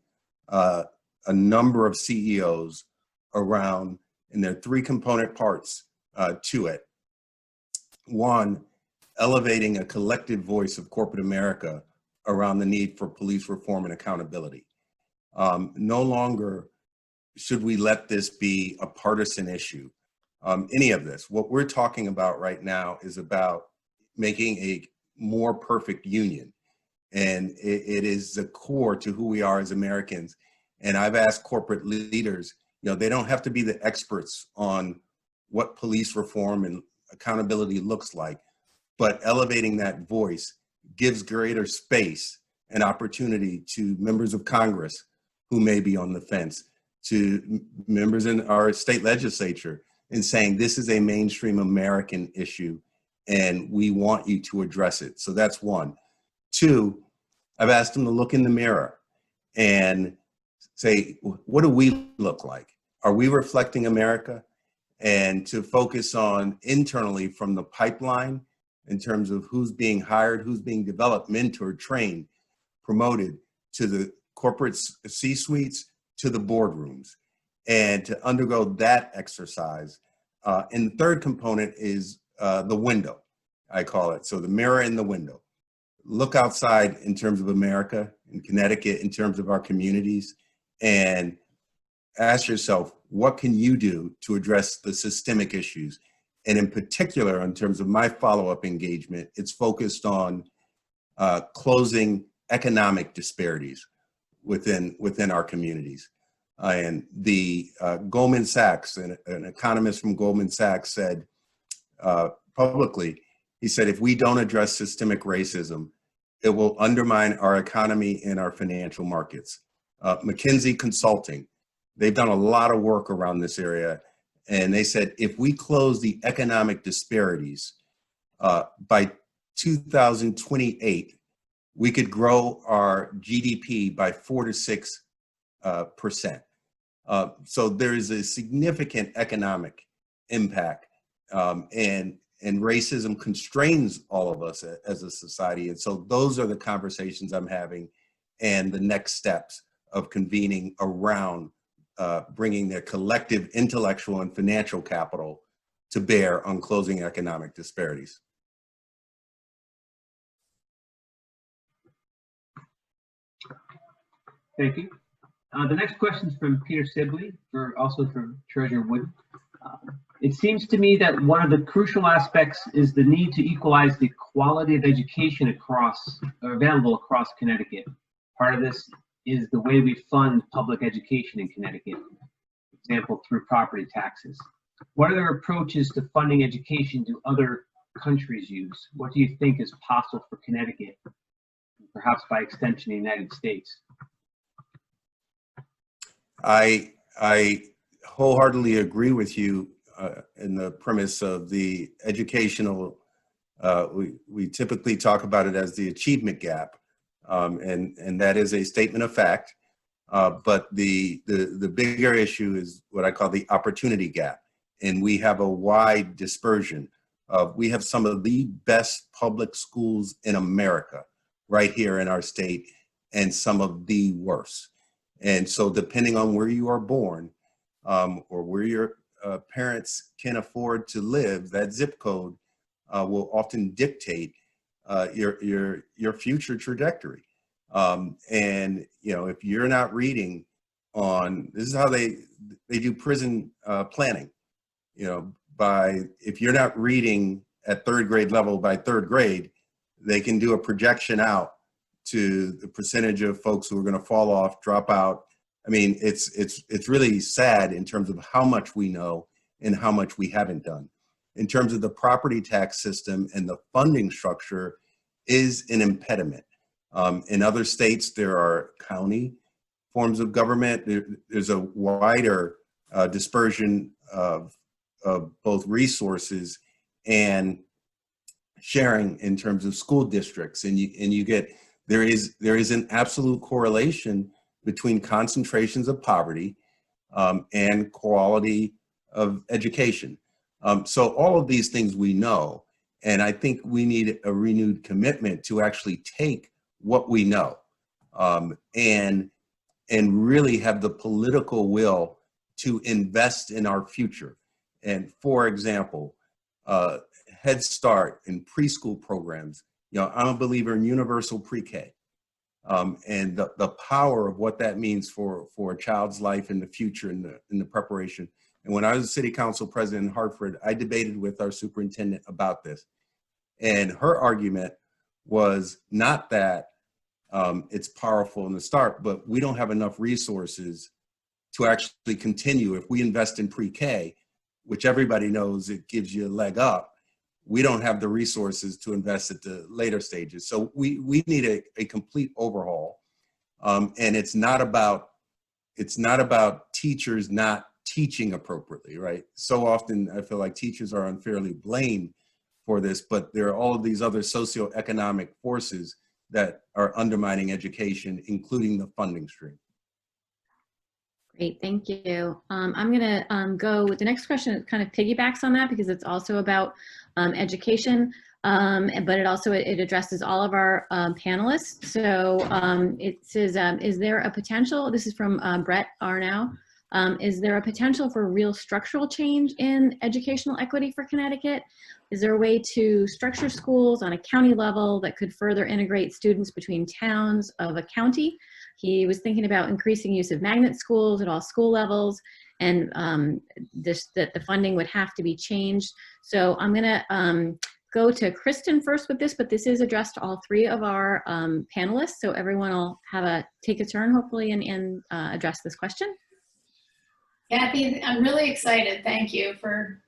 S7: a number of CEOs around, and there are 3 component parts to it. One, elevating a collective voice of corporate America around the need for police reform and accountability. No longer should we let this be a partisan issue, any of this. What we're talking about right now is about making a more perfect union. And it is the core to who we are as Americans. And I've asked corporate leaders, they don't have to be the experts on what police reform and accountability looks like, but elevating that voice gives greater space and opportunity to members of Congress who may be on the fence, to members in our state legislature, and saying this is a mainstream American issue and we want you to address it. So that's one. 2, I've asked them to look in the mirror and say, what do we look like? Are we reflecting America? And to focus on internally from the pipeline in terms of who's being hired, who's being developed, mentored, trained, promoted, to the corporate C-suites, to the boardrooms, and to undergo that exercise. And the third component is the window, I call it. So the mirror in the window. Look outside in terms of America, in Connecticut, in terms of our communities, and ask yourself, what can you do to address the systemic issues? And in particular, in terms of my follow-up engagement, it's focused on closing economic disparities within our communities. And the Goldman Sachs, an economist from Goldman Sachs said publicly, he said, if we don't address systemic racism, it will undermine our economy and our financial markets. McKinsey Consulting, they've done a lot of work around this area. And they said, if we close the economic disparities by 2028, we could grow our GDP by 4 to 6%. So there is a significant economic impact, and racism constrains all of us as a society. And so those are the conversations I'm having, and the next steps of convening around bringing their collective intellectual and financial capital to bear on closing economic disparities.
S9: Thank you. The next question is from Peter Sibley, also from Treasurer Wood. It seems to me that one of the crucial aspects is the need to equalize the quality of education available across Connecticut. Part of this is the way we fund public education in Connecticut, for example, through property taxes. What other approaches to funding education do other countries use? What do you think is possible for Connecticut, perhaps by extension the United States?
S7: I wholeheartedly agree with you in the premise of the educational, we typically talk about it as the achievement gap, and that is a statement of fact, but the bigger issue is what I call the opportunity gap, and we have a wide dispersion. We have some of the best public schools in America right here in our state, and some of the worst. And so depending on where you are born, or where your parents can afford to live, that zip code will often dictate your future trajectory. And if you're not reading on, this is how they do prison planning. If you're not reading at 3rd grade level by 3rd grade, they can do a projection out to the percentage of folks who are going to fall off, drop out, I mean, it's really sad in terms of how much we know and how much we haven't done. In terms of the property tax system and the funding structure is an impediment. In other states, there are county forms of government. There's a wider dispersion of both resources and sharing in terms of school districts, and you get there is an absolute correlation between concentrations of poverty and quality of education. So all of these things we know, and I think we need a renewed commitment to actually take what we know and really have the political will to invest in our future. And for example, Head Start and preschool programs. You know, I'm a believer in universal pre-K and the power of what that means for a child's life in the future in the preparation. And when I was a city council president in Hartford, I debated with our superintendent about this. And her argument was not that it's powerful in the start, but we don't have enough resources to actually continue. If we invest in pre-K, which everybody knows it gives you a leg up, we don't have the resources to invest at the later stages. So we need a complete overhaul. And it's not about teachers not teaching appropriately, right? So often I feel like teachers are unfairly blamed for this, but there are all of these other socioeconomic forces that are undermining education, including the funding stream.
S2: Great, thank you. I'm gonna go with the next question. It kind of piggybacks on that because it's also about education, but it addresses all of our panelists. So it says, is there a potential, this is from Brett Arnow, is there a potential for real structural change in educational equity for Connecticut? Is there a way to structure schools on a county level that could further integrate students between towns of a county? He was thinking about increasing use of magnet schools at all school levels, and that the funding would have to be changed. So I'm gonna go to Kristen first with this, but this is addressed to all three of our panelists. So everyone will take a turn, hopefully, and address this question.
S6: Kathy, I'm really excited. Thank you for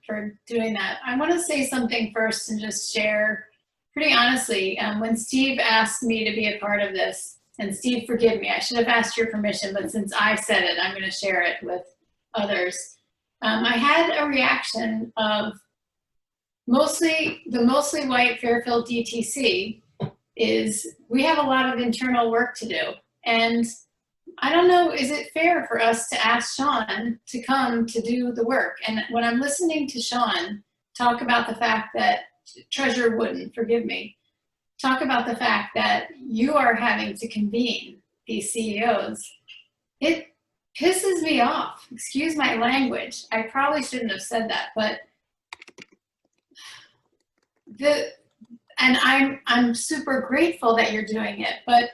S6: doing that. I want to say something first and just share pretty honestly. When Steve asked me to be a part of this, and Steve, forgive me, I should have asked your permission, but since I said it, I'm going to share it with others. I had a reaction of the mostly white Fairfield DTC is we have a lot of internal work to do. And I don't know, is it fair for us to ask Sean to come to do the work? And when I'm listening to Sean talk about the fact that, Treasurer Wooden, forgive me, talk about the fact that you are having to convene these CEOs, it pisses me off. Excuse my language. I probably shouldn't have said that, but and I'm super grateful that you're doing it, but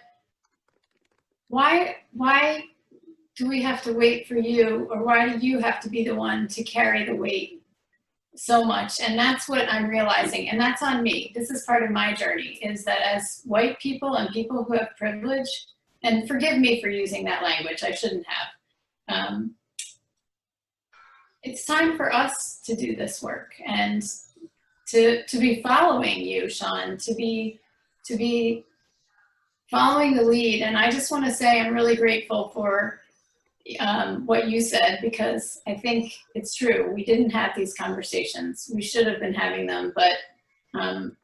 S6: why do we have to wait for you, or why do you have to be the one to carry the weight so much? And that's what I'm realizing, and that's on me. This is part of my journey, is that as white people and people who have privilege, and forgive me for using that language, I shouldn't have. It's time for us to do this work and to be following you, Sean, to be following the lead. And I just want to say I'm really grateful for what you said, because I think it's true. We didn't have these conversations. We should have been having them, but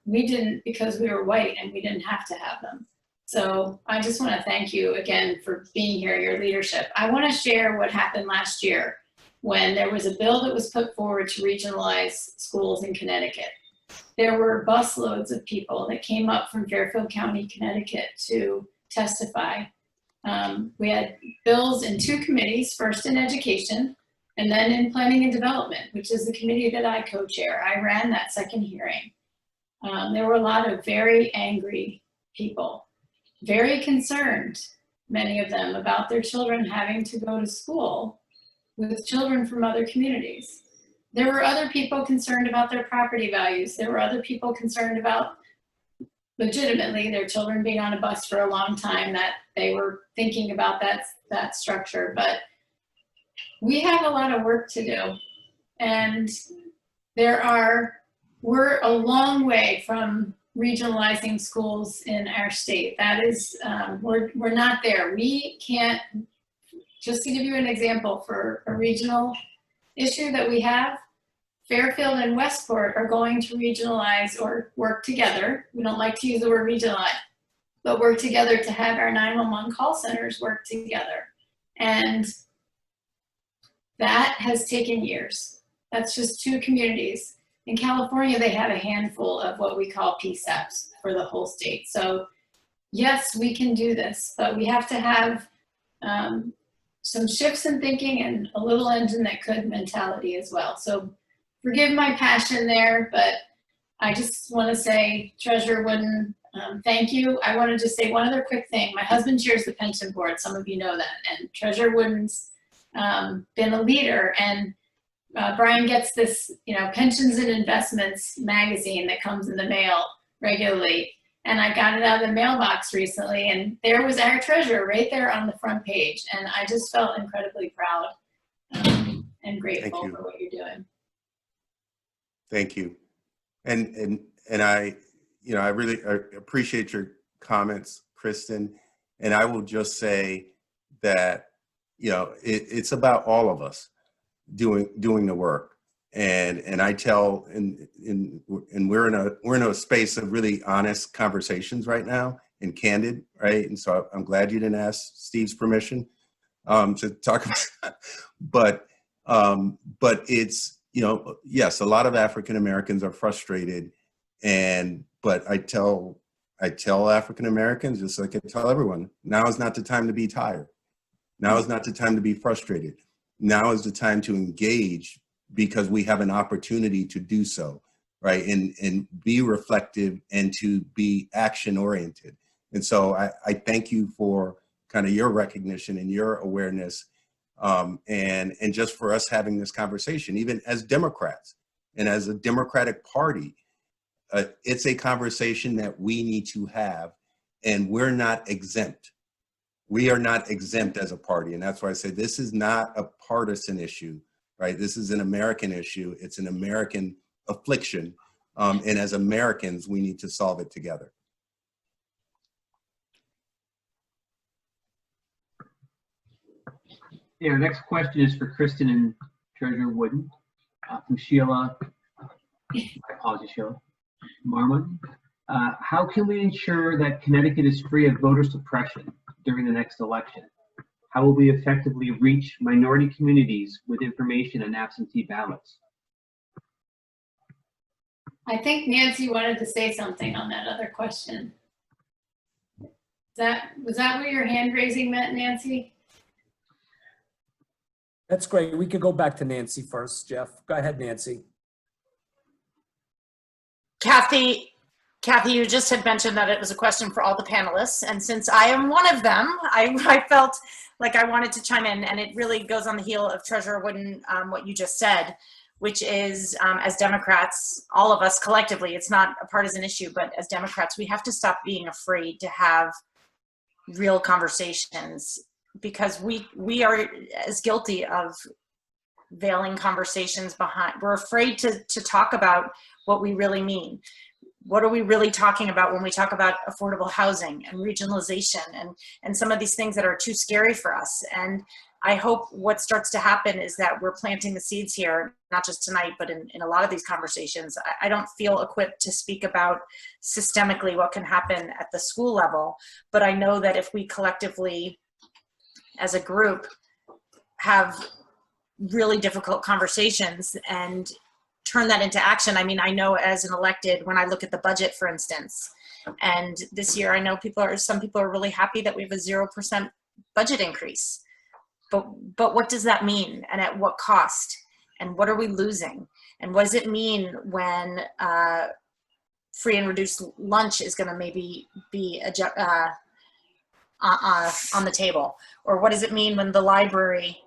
S6: we didn't, because we were white and we didn't have to have them. So I just want to thank you again for being here, your leadership. I want to share what happened last year when there was a bill that was put forward to regionalize schools in Connecticut. There were busloads of people that came up from Fairfield County, Connecticut to testify. We had bills in two committees, first in education and then in planning and development, which is the committee that I co-chair. I ran that second hearing. There were a lot of very angry people, very concerned, many of them, about their children having to go to school with children from other communities. There were other people concerned about their property values. There were other people concerned about legitimately their children being on a bus for a long time, that they were thinking about that structure. But we have a lot of work to do. And we're a long way from regionalizing schools in our state. That is, we're not there. We can't, just to give you an example for a regional issue that we have, Fairfield and Westport are going to regionalize or work together. We don't like to use the word regionalize, but work together to have our 911 call centers work together. And that has taken years. That's just 2 communities. In California, they have a handful of what we call PSAPs for the whole state. So yes, we can do this, but we have to have some shifts in thinking and a little engine that could mentality as well. So forgive my passion there, but I just want to say, Treasurer Wooden, thank you. I want to just say one other quick thing. My husband chairs the pension board. Some of you know that. And Treasurer Wooden's been a leader, and Brian gets this, Pensions and Investments magazine that comes in the mail regularly. And I got it out of the mailbox recently, and there was our treasurer right there on the front page. And I just felt incredibly proud and grateful for what you're doing.
S7: Thank you. And I really appreciate your comments, Kristen. And I will just say that, it's about all of us doing the work. And I tell, and we're in a space of really honest conversations right now and candid, right? And so I'm glad you didn't ask Steve's permission to talk about but it's, yes, a lot of African Americans are frustrated, but I tell African Americans, just like I tell everyone, now is not the time to be tired. Now is not the time to be frustrated. Now is the time to engage, because we have an opportunity to do so, right? And be reflective and to be action oriented. And so I thank you for kind of your recognition and your awareness, and just for us having this conversation, even as Democrats and as a Democratic Party. It's a conversation that we need to have, and we're not exempt. We are not exempt as a party. And that's why I say this is not a partisan issue, right? This is an American issue. It's an American affliction. And as Americans, we need to solve it together.
S9: Yeah, our next question is for Kristen and Treasurer Wooden, from Sheila, my apologies, Sheila Marmon. How can we ensure that Connecticut is free of voter suppression during the next election? How will we effectively reach minority communities with information and absentee ballots?
S6: I think Nancy wanted to say something on that other question. Was that what your hand raising meant, Nancy?
S1: That's great. We could go back to Nancy first, Jeff. Go ahead, Nancy.
S8: Kathy, you just had mentioned that it was a question for all the panelists, and since I am one of them, I felt like I wanted to chime in, and it really goes on the heel of Treasurer Wooden, what you just said, which is, as Democrats, all of us collectively, it's not a partisan issue, but as Democrats, we have to stop being afraid to have real conversations, because we are as guilty of veiling conversations behind. We're afraid to talk about what we really mean. What are we really talking about when we talk about affordable housing and regionalization and some of these things that are too scary for us? And I hope what starts to happen is that we're planting the seeds here, not just tonight, but in a lot of these conversations. I don't feel equipped to speak about systemically what can happen at the school level, but I know that if we collectively, as a group, have really difficult conversations and turn that into action. I mean, I know as an elected, when I look at the budget, for instance, and this year I know some people are really happy that we have a 0% budget increase. But what does that mean, and at what cost, and what are we losing, and what does it mean when free and reduced lunch is going to maybe be on the table, or what does it mean when the library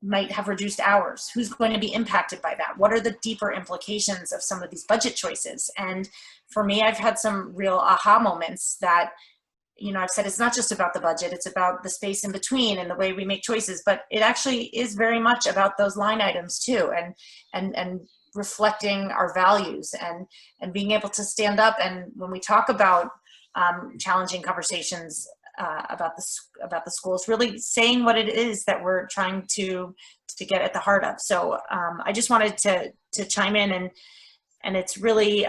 S8: might have reduced hours? Who's going to be impacted by that? What are the deeper implications of some of these budget choices? And for me, I've had some real aha moments that, you know, I've said it's not just about the budget, it's about the space in between and the way we make choices, but it actually is very much about those line items too, and reflecting our values and being able to stand up. And when we talk about challenging conversations about the schools, really saying what it is that we're trying to get at the heart of. So I just wanted to chime in, and it's really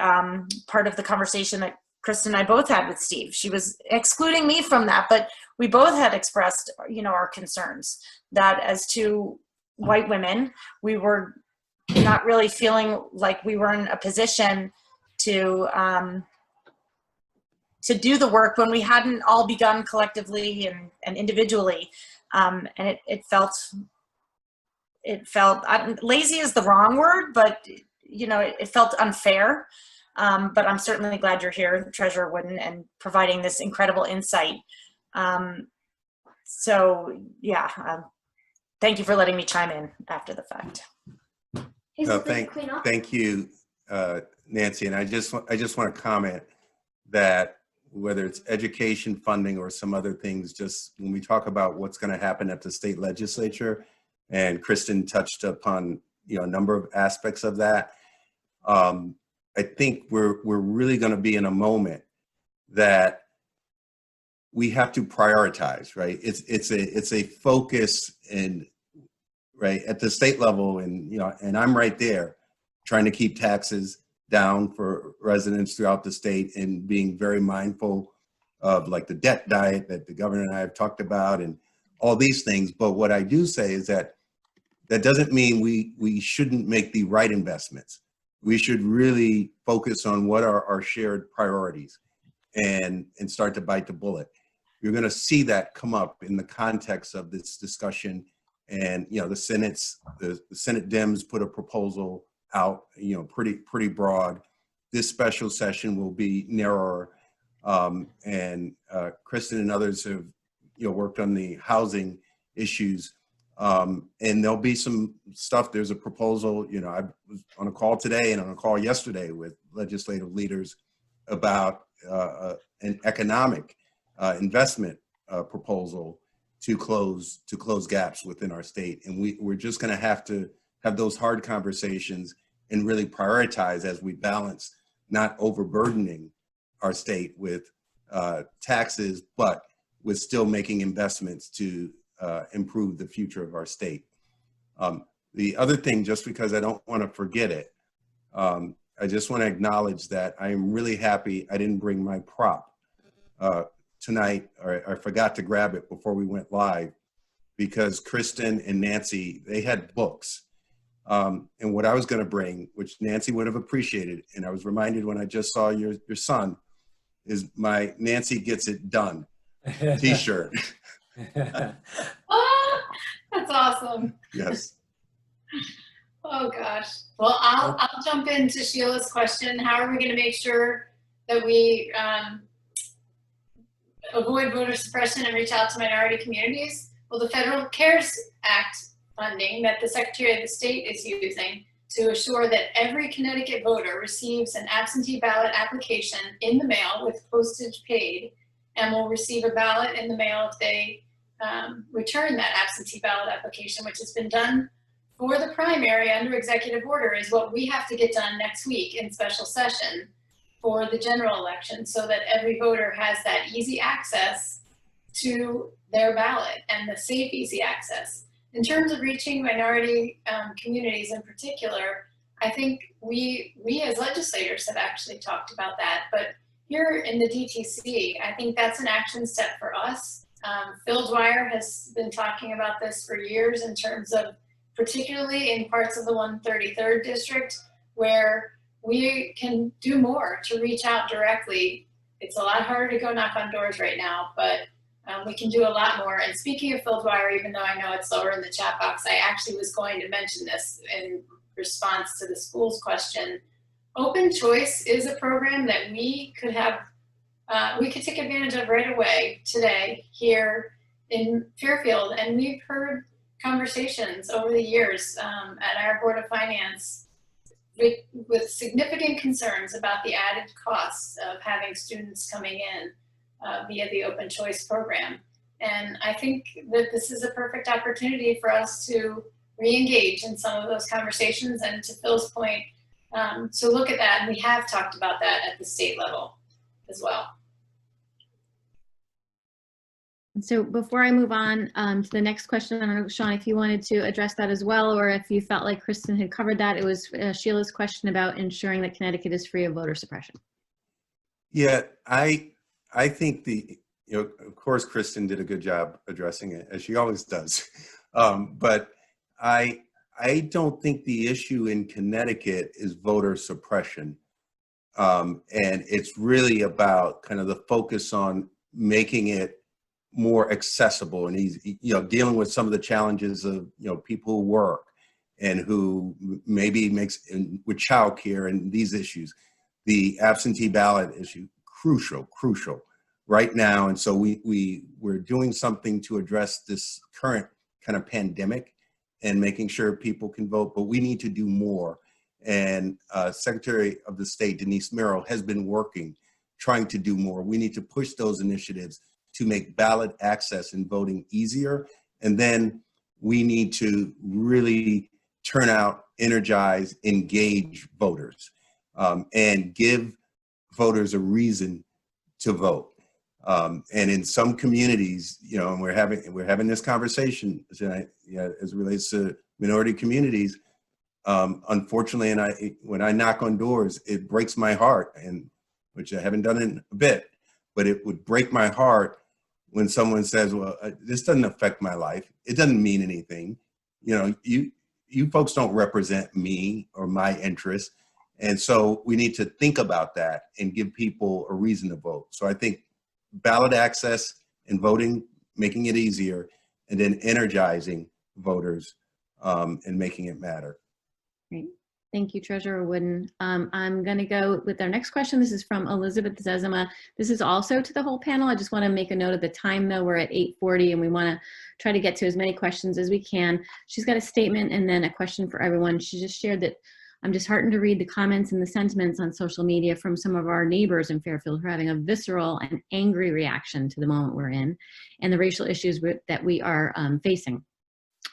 S8: part of the conversation that Kristen and I both had with Steve. She was excluding me from that, but we both had expressed, you know, our concerns that as two white women, we were not really feeling like we were in a position to do the work when we hadn't all begun collectively and individually. And it felt, lazy is the wrong word, but you know, it felt unfair. But I'm certainly glad you're here, Treasurer Wooden, and providing this incredible insight. So yeah, thank you for letting me chime in after the fact.
S7: No, thank you, Nancy. And I just want to comment that whether it's education funding or some other things, just when we talk about what's going to happen at the state legislature, and Kristen touched upon, you know, a number of aspects of that. I think we're really going to be in a moment that we have to prioritize, right? It's a focus, and right at the state level, and you know, and I'm right there trying to keep taxes down for residents throughout the state and being very mindful of like the debt diet that the governor and I have talked about and all these things. But what I do say is that doesn't mean we shouldn't make the right investments. We should really focus on what are our shared priorities and start to bite the bullet. You're going to see that come up in the context of this discussion. And, you know, the Senate Dems put a proposal out, you know, pretty broad. This special session will be narrower. And Kristen and others have, you know, worked on the housing issues. And there'll be some stuff. There's a proposal, you know, I was on a call today and on a call yesterday with legislative leaders about an economic investment proposal to close gaps within our state. And we're just going to have those hard conversations and really prioritize as we balance not overburdening our state with taxes, but with still making investments to improve the future of our state. The other thing, just because I don't want to forget it, I just want to acknowledge that I am really happy I didn't bring my prop tonight, or I forgot to grab it before we went live, because Kristen and Nancy, they had books. And what I was going to bring, which Nancy would have appreciated, and I was reminded when I just saw your son, is my Nancy Gets It Done t-shirt.
S6: Oh, that's awesome.
S7: Yes.
S6: Oh gosh. Well, I'll jump into Sheila's question. How are we going to make sure that we avoid voter suppression and reach out to minority communities? Well, the Federal CARES Act funding that the Secretary of the State is using to assure that every Connecticut voter receives an absentee ballot application in the mail with postage paid, and will receive a ballot in the mail if they return that absentee ballot application, which has been done for the primary under executive order, is what we have to get done next week in special session for the general election, so that every voter has that easy access to their ballot and the safe, easy access. In terms of reaching minority communities in particular, I think we as legislators have actually talked about that, but here in the DTC, I think that's an action step for us. Phil Dwyer has been talking about this for years in terms of, particularly in parts of the 133rd district, where we can do more to reach out directly. It's a lot harder to go knock on doors right now, but we can do a lot more. And speaking of Phil Dwyer, even though I know it's lower in the chat box, I actually was going to mention this in response to the schools question. Open Choice is a program that we could have, we could take advantage of right away today here in Fairfield. And we've heard conversations over the years at our Board of Finance with significant concerns about the added costs of having students coming in via the open choice program. And I think that this is a perfect opportunity for us to re-engage in some of those conversations, and to Phil's point, to look at that, and we have talked about that at the state level as well.
S2: So before I move on to the next question, I don't know, Sean, if you wanted to address that as well, or if you felt like Kristen had covered that. It was Sheila's question about ensuring that Connecticut is free of voter suppression.
S7: Yeah, I think of course, Kristen did a good job addressing it, as she always does. But I don't think the issue in Connecticut is voter suppression. And it's really about kind of the focus on making it more accessible and easy, dealing with some of the challenges of, people who work and who maybe with childcare and these issues. The absentee ballot issue, crucial right now. And so we're doing something to address this current kind of pandemic and making sure people can vote, but we need to do more. And Secretary of the State, Denise Merrill, has been trying to do more. We need to push those initiatives to make ballot access and voting easier. And then we need to really turn out, energize, engage voters, and give voters a reason to vote. And in some communities, and we're having this conversation tonight, as it relates to minority communities. Unfortunately, and when I knock on doors, it breaks my heart, and which I haven't done in a bit, but it would break my heart when someone says, "Well, this doesn't affect my life. It doesn't mean anything. You folks don't represent me or my interests." And so we need to think about that and give people a reason to vote. So I think ballot access and voting, making it easier, and then energizing voters and making it matter.
S2: Great. Thank you, Treasurer Wooden. I'm going to go with our next question. This is from Elizabeth Zezima. This is also to the whole panel. I just want to make a note of the time, though. We're at 8:40, and we want to try to get to as many questions as we can. She's got a statement and then a question for everyone. She just shared that I'm disheartened to read the comments and the sentiments on social media from some of our neighbors in Fairfield who are having a visceral and angry reaction to the moment we're in and the racial issues that we are facing.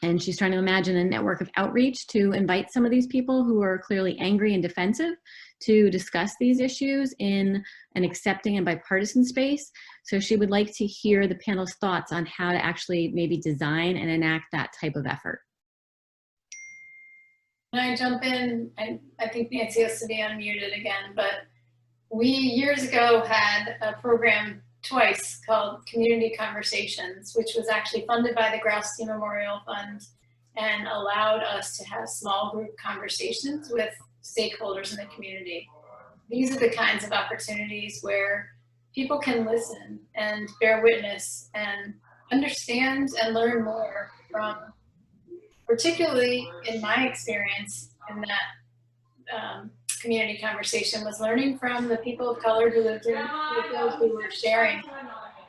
S2: And she's trying to imagine a network of outreach to invite some of these people who are clearly angry and defensive to discuss these issues in an accepting and bipartisan space. So she would like to hear the panel's thoughts on how to actually maybe design and enact that type of effort.
S6: Can I jump in? I think Nancy has to be unmuted again, but we years ago had a program twice called Community Conversations, which was actually funded by the Grouse Memorial Fund and allowed us to have small group conversations with stakeholders in the community. These are the kinds of opportunities where people can listen and bear witness and understand and learn more from, particularly in my experience in that community conversation, was learning from the people of color who lived in Fairfield who were sharing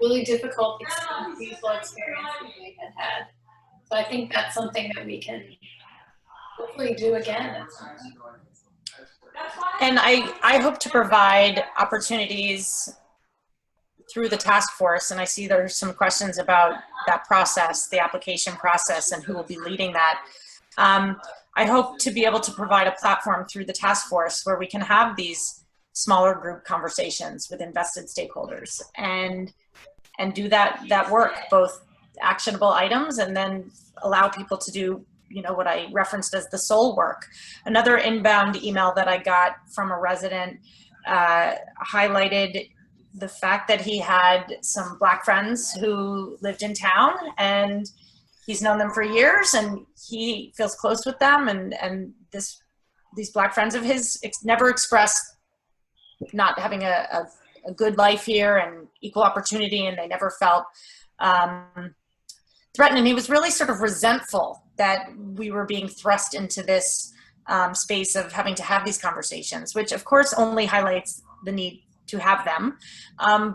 S6: really difficult painful experiences they had. So I think that's something that we can hopefully do again.
S8: And I hope to provide opportunities through the task force, and I see there's some questions about that process, the application process, and who will be leading that. I hope to be able to provide a platform through the task force where we can have these smaller group conversations with invested stakeholders and do that work, both actionable items and then allow people to do, what I referenced as the soul work. Another inbound email that I got from a resident highlighted the fact that he had some Black friends who lived in town, and he's known them for years and he feels close with them, and these Black friends of his never expressed not having a good life here and equal opportunity, and they never felt threatened. And he was really sort of resentful that we were being thrust into this space of having to have these conversations, which of course only highlights the need to have them.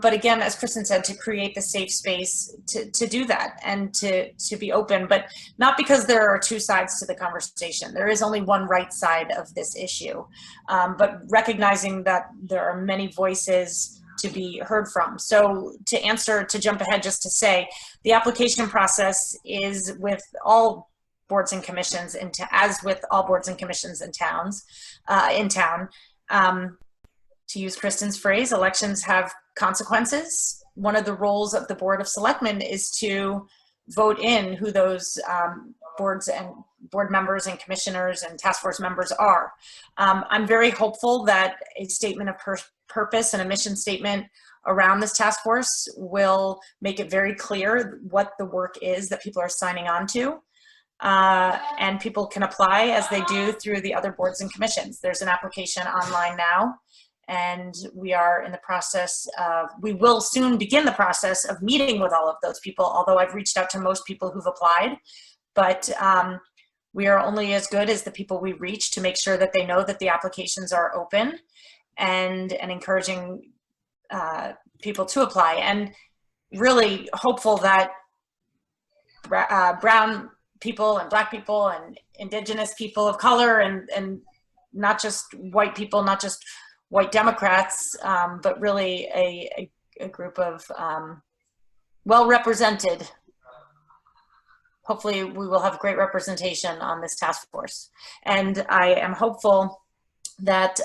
S8: But again, as Kristen said, to create the safe space to do that and to be open, but not because there are two sides to the conversation. There is only one right side of this issue, but recognizing that there are many voices to be heard from. So to jump ahead just to say, the application process is with all boards and commissions, as with all boards and commissions in town. To use Kristen's phrase, elections have consequences. One of the roles of the Board of Selectmen is to vote in who those board members and commissioners and task force members are. I'm very hopeful that a statement of purpose and a mission statement around this task force will make it very clear what the work is that people are signing on to. And people can apply as they do through the other boards and commissions. There's an application online now, and we are in the process of, we will soon begin the process of meeting with all of those people, although I've reached out to most people who've applied. But we are only as good as the people we reach to make sure that they know that the applications are open, and encouraging people to apply, and really hopeful that brown people and Black people and Indigenous people of color and not just white people, not just white Democrats, but really a group of well-represented. Hopefully we will have great representation on this task force. And I am hopeful that,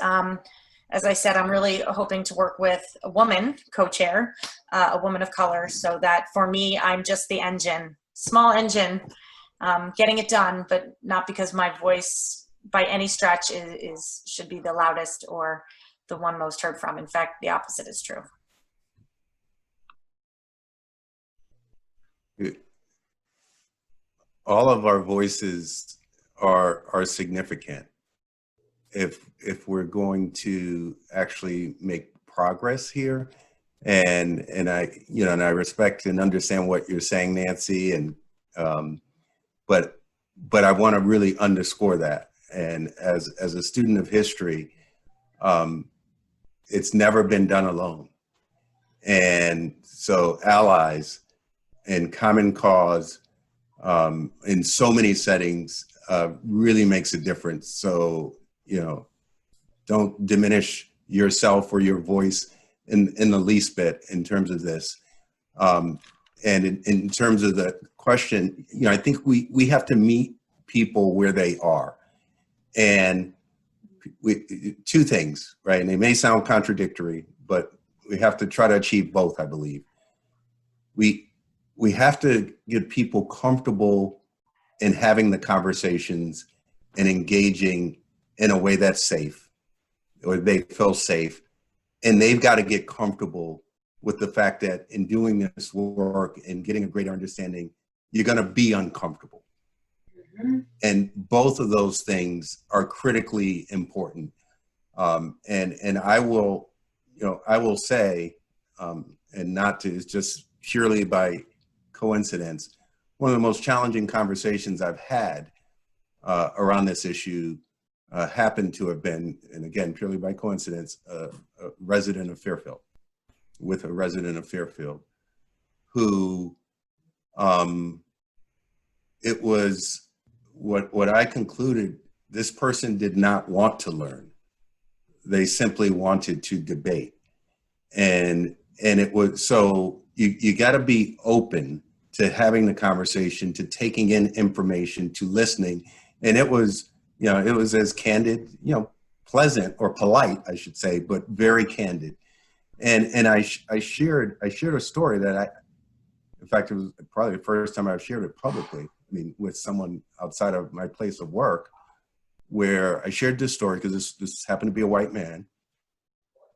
S8: as I said, I'm really hoping to work with a woman co-chair, a woman of color, so that for me, I'm just the engine, small engine, getting it done, but not because my voice by any stretch should be the loudest or the one most heard from. In fact, the opposite is true.
S7: All of our voices are significant if we're going to actually make progress here. And I, you know, and I respect and understand what you're saying, Nancy, and but I want to really underscore that. And as a student of history, it's never been done alone. And so allies and common cause in so many settings really makes a difference. So, you know, don't diminish yourself or your voice in the least bit in terms of this. And in terms of the question, you know, I think we have to meet people where they are. And two things, right? And they may sound contradictory, but we have to try to achieve both, I believe. We have to get people comfortable in having the conversations and engaging in a way that's safe, or they feel safe. And they've got to get comfortable with the fact that in doing this work and getting a greater understanding, you're going to be uncomfortable. Mm-hmm. And both of those things are critically important. And I will, you know, I will say, and not to, it's just purely by coincidence, one of the most challenging conversations I've had around this issue happened to have been, and again, purely by coincidence, a resident of Fairfield, with a resident of Fairfield who, it was what I concluded, this person did not want to learn. They simply wanted to debate. And it was, so you gotta be open to having the conversation, to taking in information, to listening. And it was, you know, it was as candid, you know, pleasant or polite, I should say, but very candid. And I shared a story that in fact, it was probably the first time I've shared it publicly. I mean, with someone outside of my place of work, where I shared this story because this happened to be a white man,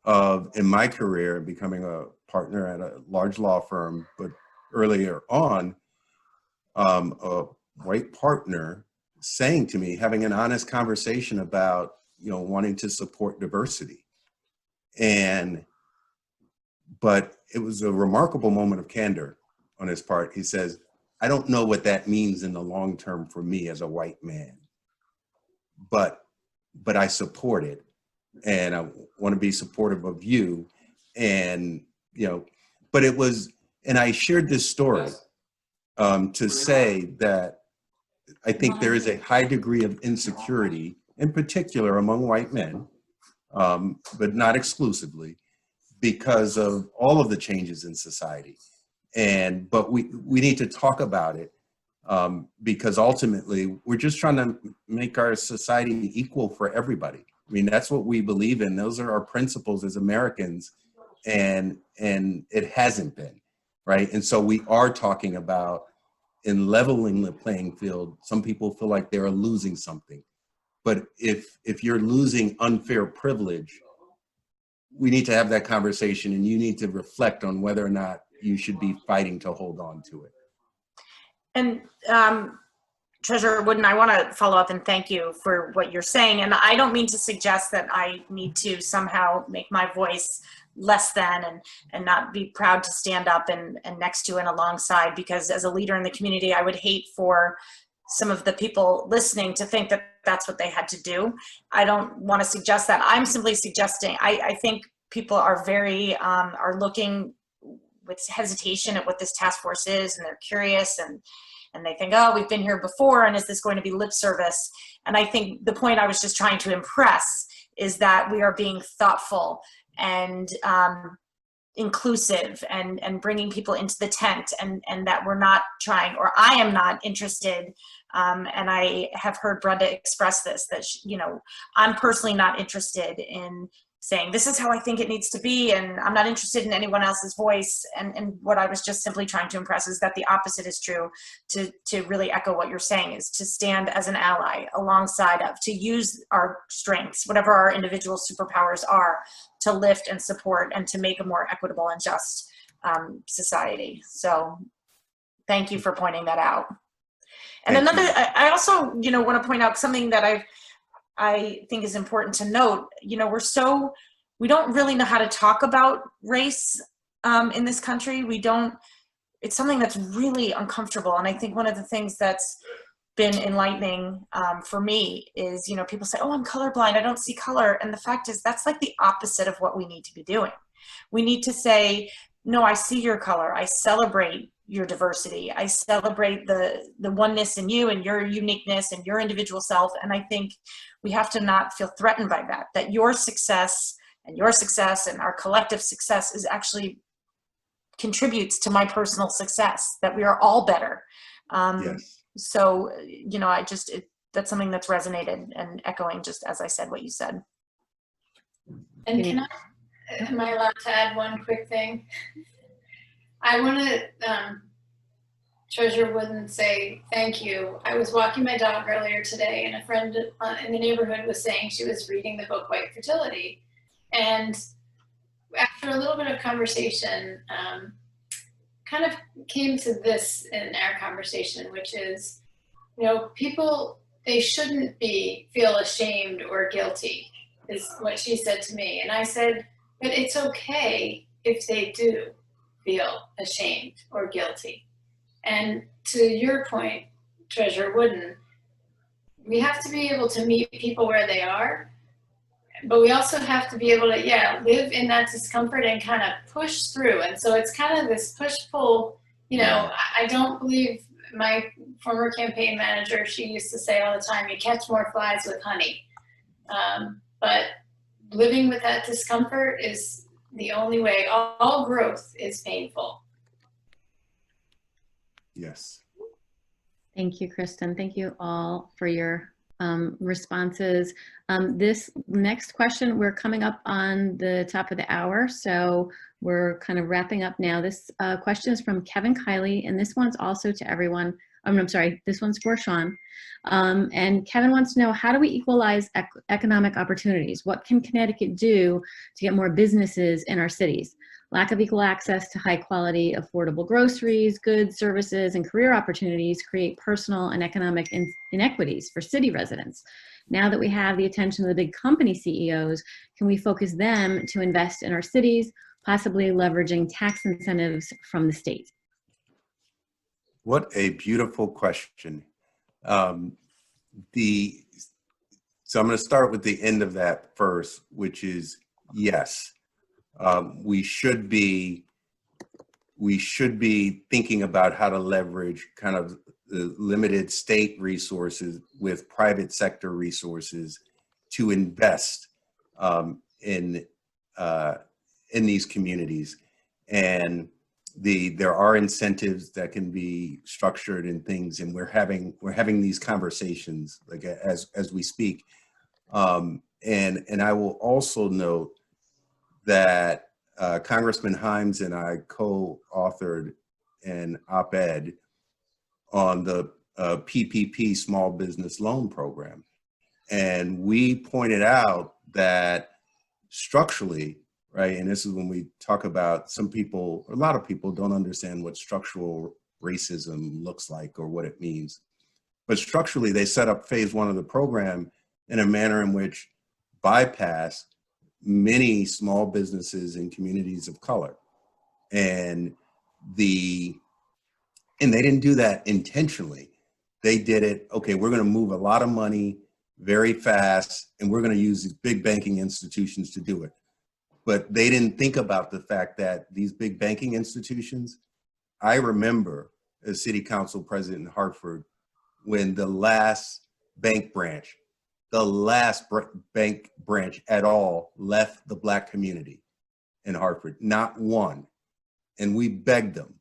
S7: of in my career becoming a partner at a large law firm, but earlier on, a white partner saying to me, having an honest conversation about, you know, wanting to support diversity. But it was a remarkable moment of candor on his part. He says, I don't know what that means in the long term for me as a white man, but I support it. And I want to be supportive of you. And, you know, but it was, and I shared this story to say that I think there is a high degree of insecurity, in particular among white men, but not exclusively, because of all of the changes in society. But we need to talk about it because ultimately we're just trying to make our society equal for everybody. I mean, that's what we believe in. Those are our principles as Americans, and it hasn't been, right? And so we are talking about in leveling the playing field. Some people feel like they're losing something, but if you're losing unfair privilege, we need to have that conversation, and you need to reflect on whether or not you should be fighting to hold on to it.
S8: And Treasurer Wooden, I want to follow up and thank you for what you're saying. And I don't mean to suggest that I need to somehow make my voice less than and not be proud to stand up and next to and alongside, because as a leader in the community, I would hate for some of the people listening to think that that's what they had to do. I don't want to suggest that. I'm simply suggesting, I think people are very, are looking with hesitation at what this task force is, and they're curious, and they think, oh, we've been here before, and is this going to be lip service? And I think the point I was just trying to impress is that we are being thoughtful and inclusive and bringing people into the tent, and that we're not trying, or I am not interested, and I have heard Brenda express this, that you know, I'm personally not interested in saying this is how I think it needs to be, and I'm not interested in anyone else's voice. And what I was just simply trying to impress is that the opposite is true, to really echo what you're saying, is to stand as an ally alongside of, to use our strengths, whatever our individual superpowers are, to lift and support and to make a more equitable and just society. So thank you for pointing that out. And
S7: Thank
S8: another,
S7: you.
S8: I also, you know, want to point out something that I think is important to note. You know, we don't really know how to talk about race in this country. It's something that's really uncomfortable. And I think one of the things that's been enlightening for me is, you know, people say, oh, I'm colorblind, I don't see color. And the fact is, that's like the opposite of what we need to be doing. We need to say, no, I see your color. I celebrate your diversity. I celebrate the oneness in you and your uniqueness and your individual self. And I think we have to not feel threatened by that your success and our collective success is actually contributes to my personal success, that we are all better.
S7: Yes.
S8: So, you know, that's something that's resonated, and echoing just as I said what you said.
S6: And am I allowed to add one quick thing? I want to, Treasurer Wooden, say thank you. I was walking my dog earlier today, and a friend in the neighborhood was saying she was reading the book White Fragility. And after a little bit of conversation, kind of came to this in our conversation, which is, you know, people, they shouldn't feel ashamed or guilty, is what she said to me. And I said, but it's okay if they do feel ashamed or guilty. And to your point, Treasurer Wooden, we have to be able to meet people where they are, but we also have to be able to, live in that discomfort and kind of push through. And so it's kind of this push-pull, you know, I don't believe my former campaign manager, she used to say all the time, you catch more flies with honey. But living with that discomfort is the only way. All growth is painful.
S7: Yes.
S2: Thank you, Kristen. Thank you all for your responses. This next question, we're coming up on the top of the hour, so we're kind of wrapping up now. This question is from Kevin Kiley, and this one's also to everyone. I'm sorry, this one's for Sean. And Kevin wants to know, how do we equalize economic opportunities? What can Connecticut do to get more businesses in our cities? Lack of equal access to high quality, affordable groceries, goods, services, and career opportunities create personal and economic inequities for city residents. Now that we have the attention of the big company CEOs, can we focus them to invest in our cities, possibly leveraging tax incentives from the state?
S7: What a beautiful question. So I'm going to start with the end of that first, which is yes. we should be thinking about how to leverage kind of the limited state resources with private sector resources to invest in these communities. And there are incentives that can be structured and things, and we're having these conversations like as we speak. And I will also note that Congressman Himes and I co-authored an op-ed on the PPP Small Business Loan Program. And we pointed out that structurally, right, and this is when we talk about a lot of people don't understand what structural racism looks like or what it means. But structurally, they set up phase one of the program in a manner in which bypass many small businesses in communities of color. And they didn't do that intentionally. They did it, okay, we're gonna move a lot of money very fast, and we're gonna use these big banking institutions to do it. But they didn't think about the fact that these big banking institutions, I remember as city council president in Hartford, when the last bank branch at all left the Black community in Hartford, not one. And we begged them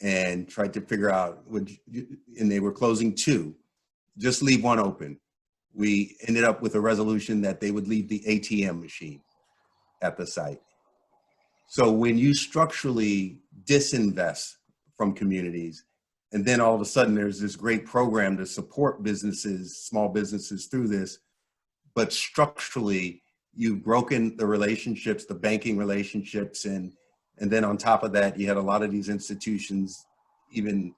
S7: and tried to figure out, and they were closing 2, just leave 1 open. We ended up with a resolution that they would leave the ATM machine at the site. So when you structurally disinvest from communities, and then all of a sudden there's this great program to support businesses, small businesses through this, but structurally you've broken the relationships, the banking relationships, and then on top of that, you had a lot of these institutions even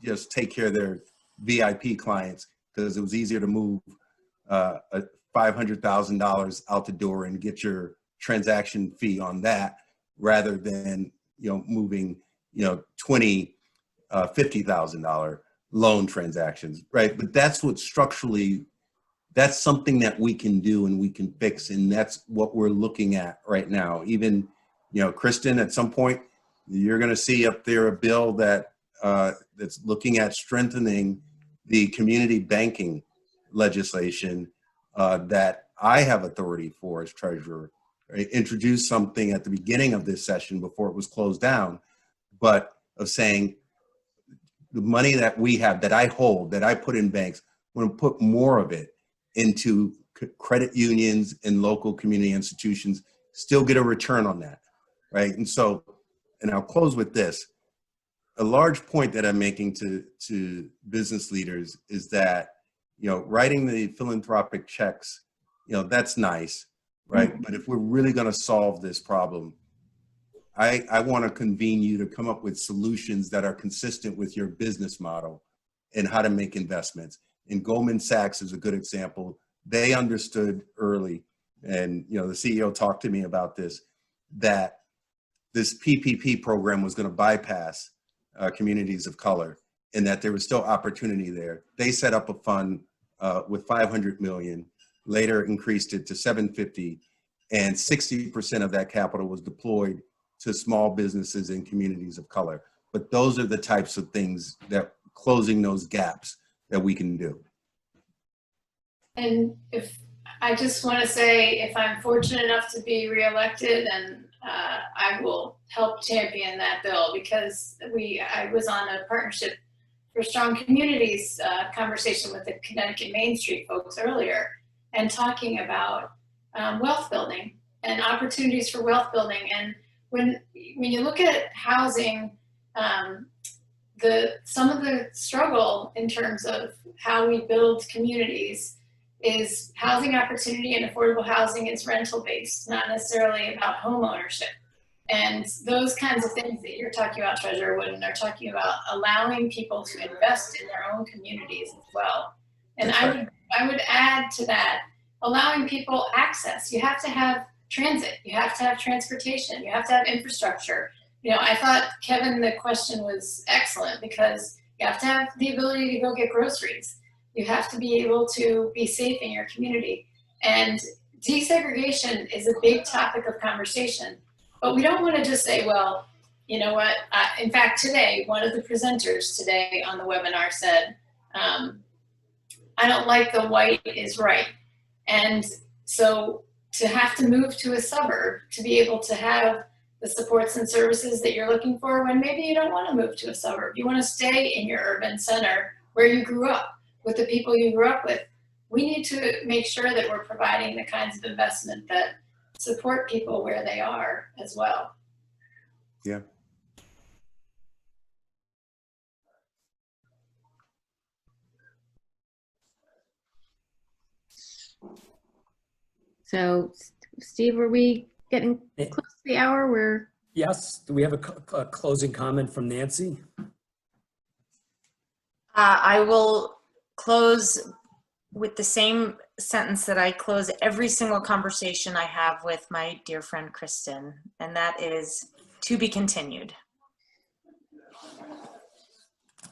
S7: just take care of their VIP clients because it was easier to move $500,000 out the door and get your transaction fee on that rather than moving $20,000, $50,000 loan transactions, right? But that's what structurally, that's something that we can do and we can fix, and that's what we're looking at right now. Even Kristen, at some point you're going to see up there a bill that that's looking at strengthening the community banking legislation that I have authority for as treasurer. Right? Introduced something at the beginning of this session before it was closed down, but of saying the money that we have, that I hold, that I put in banks, I'm going to put more of it into credit unions and local community institutions, still get a return on that, right? And so, and I'll close with this. A large point that I'm making to business leaders is that, writing the philanthropic checks, that's nice, right? Mm-hmm. But if we're really going to solve this problem, I want to convene you to come up with solutions that are consistent with your business model and how to make investments. And Goldman Sachs is a good example. They understood early, and the CEO talked to me about this, that this PPP program was going to bypass communities of color and that there was still opportunity there. They set up a fund with $500 million, later increased it to $750, and 60% of that capital was deployed to small businesses and communities of color. But those are the types of things that closing those gaps that we can do.
S6: And if I just want to say, if I'm fortunate enough to be reelected, and I will help champion that bill, because I was on a Partnership for Strong Communities conversation with the Connecticut Main Street folks earlier, and talking about wealth building and opportunities for wealth building. And when you look at housing, some of the struggle in terms of how we build communities is housing opportunity, and affordable housing is rental based, not necessarily about home ownership. And those kinds of things that you're talking about, Treasurer Wooden, are talking about allowing people to invest in their own communities as well. And I would add to that, allowing people access. You have to have transit, you have to have transportation, you have to have infrastructure. I thought, Kevin, the question was excellent, because you have to have the ability to go get groceries. You have to be able to be safe in your community. And desegregation is a big topic of conversation, but we don't want to just say, well, you know what? In fact, today, one of the presenters today on the webinar said, I don't like the white is right. And so to have to move to a suburb to be able to have the supports and services that you're looking for when maybe you don't want to move to a suburb. You want to stay in your urban center where you grew up with the people you grew up with. We need to make sure that we're providing the kinds of investment that support people where they are as well.
S7: Yeah.
S2: So, Steve, are we getting
S1: Eh.
S2: close to the hour? We're
S1: Yes, do we have a closing comment from Nancy?
S8: I will close with the same sentence that I close every single conversation I have with my dear friend Kristen, and that is to be continued.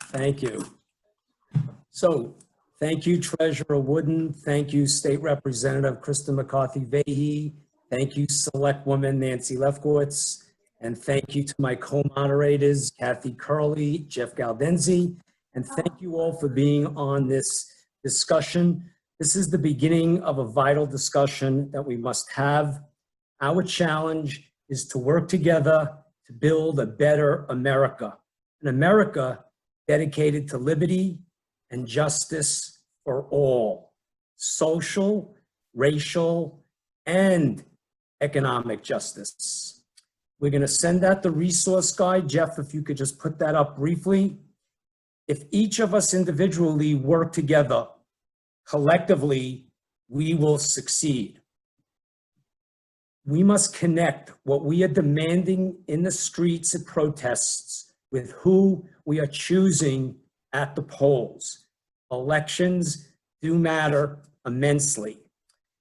S1: Thank you. So, thank you, Treasurer Wooden. Thank you, State Representative Kristen McCarthy-Vahey. Thank you, Selectwoman Nancy Lefkowitz. And thank you to my co-moderators, Kathy Curley, Jeff Galdenzi. And thank you all for being on this discussion. This is the beginning of a vital discussion that we must have. Our challenge is to work together to build a better America, an America dedicated to liberty and justice for all, social, racial, and economic justice. We're going to send out the resource guide. Jeff, if you could just put that up briefly. If each of us individually work together, collectively, we will succeed. We must connect what we are demanding in the streets and protests with who we are choosing at the polls. Elections do matter immensely.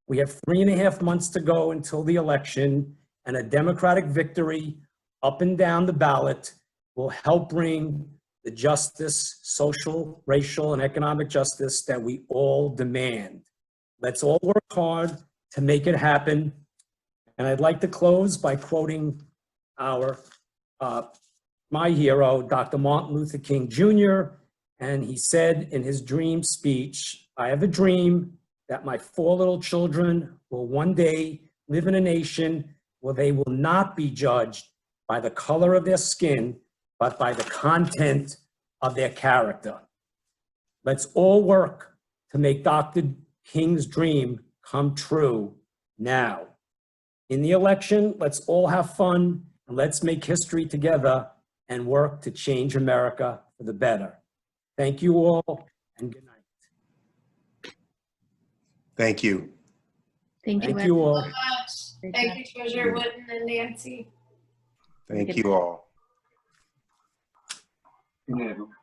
S1: We have 3.5 months to go until the election, and a Democratic victory up and down the ballot will help bring the justice, social, racial, and economic justice that we all demand. Let's all work hard to make it happen. And I'd like to close by quoting my hero, Dr. Martin Luther King Jr., and he said in his dream speech, "I have a dream that my 4 little children will one day live in a nation where they will not be judged by the color of their skin, but by the content of their character." Let's all work to make Dr. King's dream come true now. In the election, let's all have fun and let's make history together and work to change America for the better. Thank you all and good night.
S7: Thank you.
S2: thank you.
S1: Thank you all.
S6: So much. Thank you, Treasurer Wooden and Nancy.
S7: Thank you all.
S9: Good night, everyone.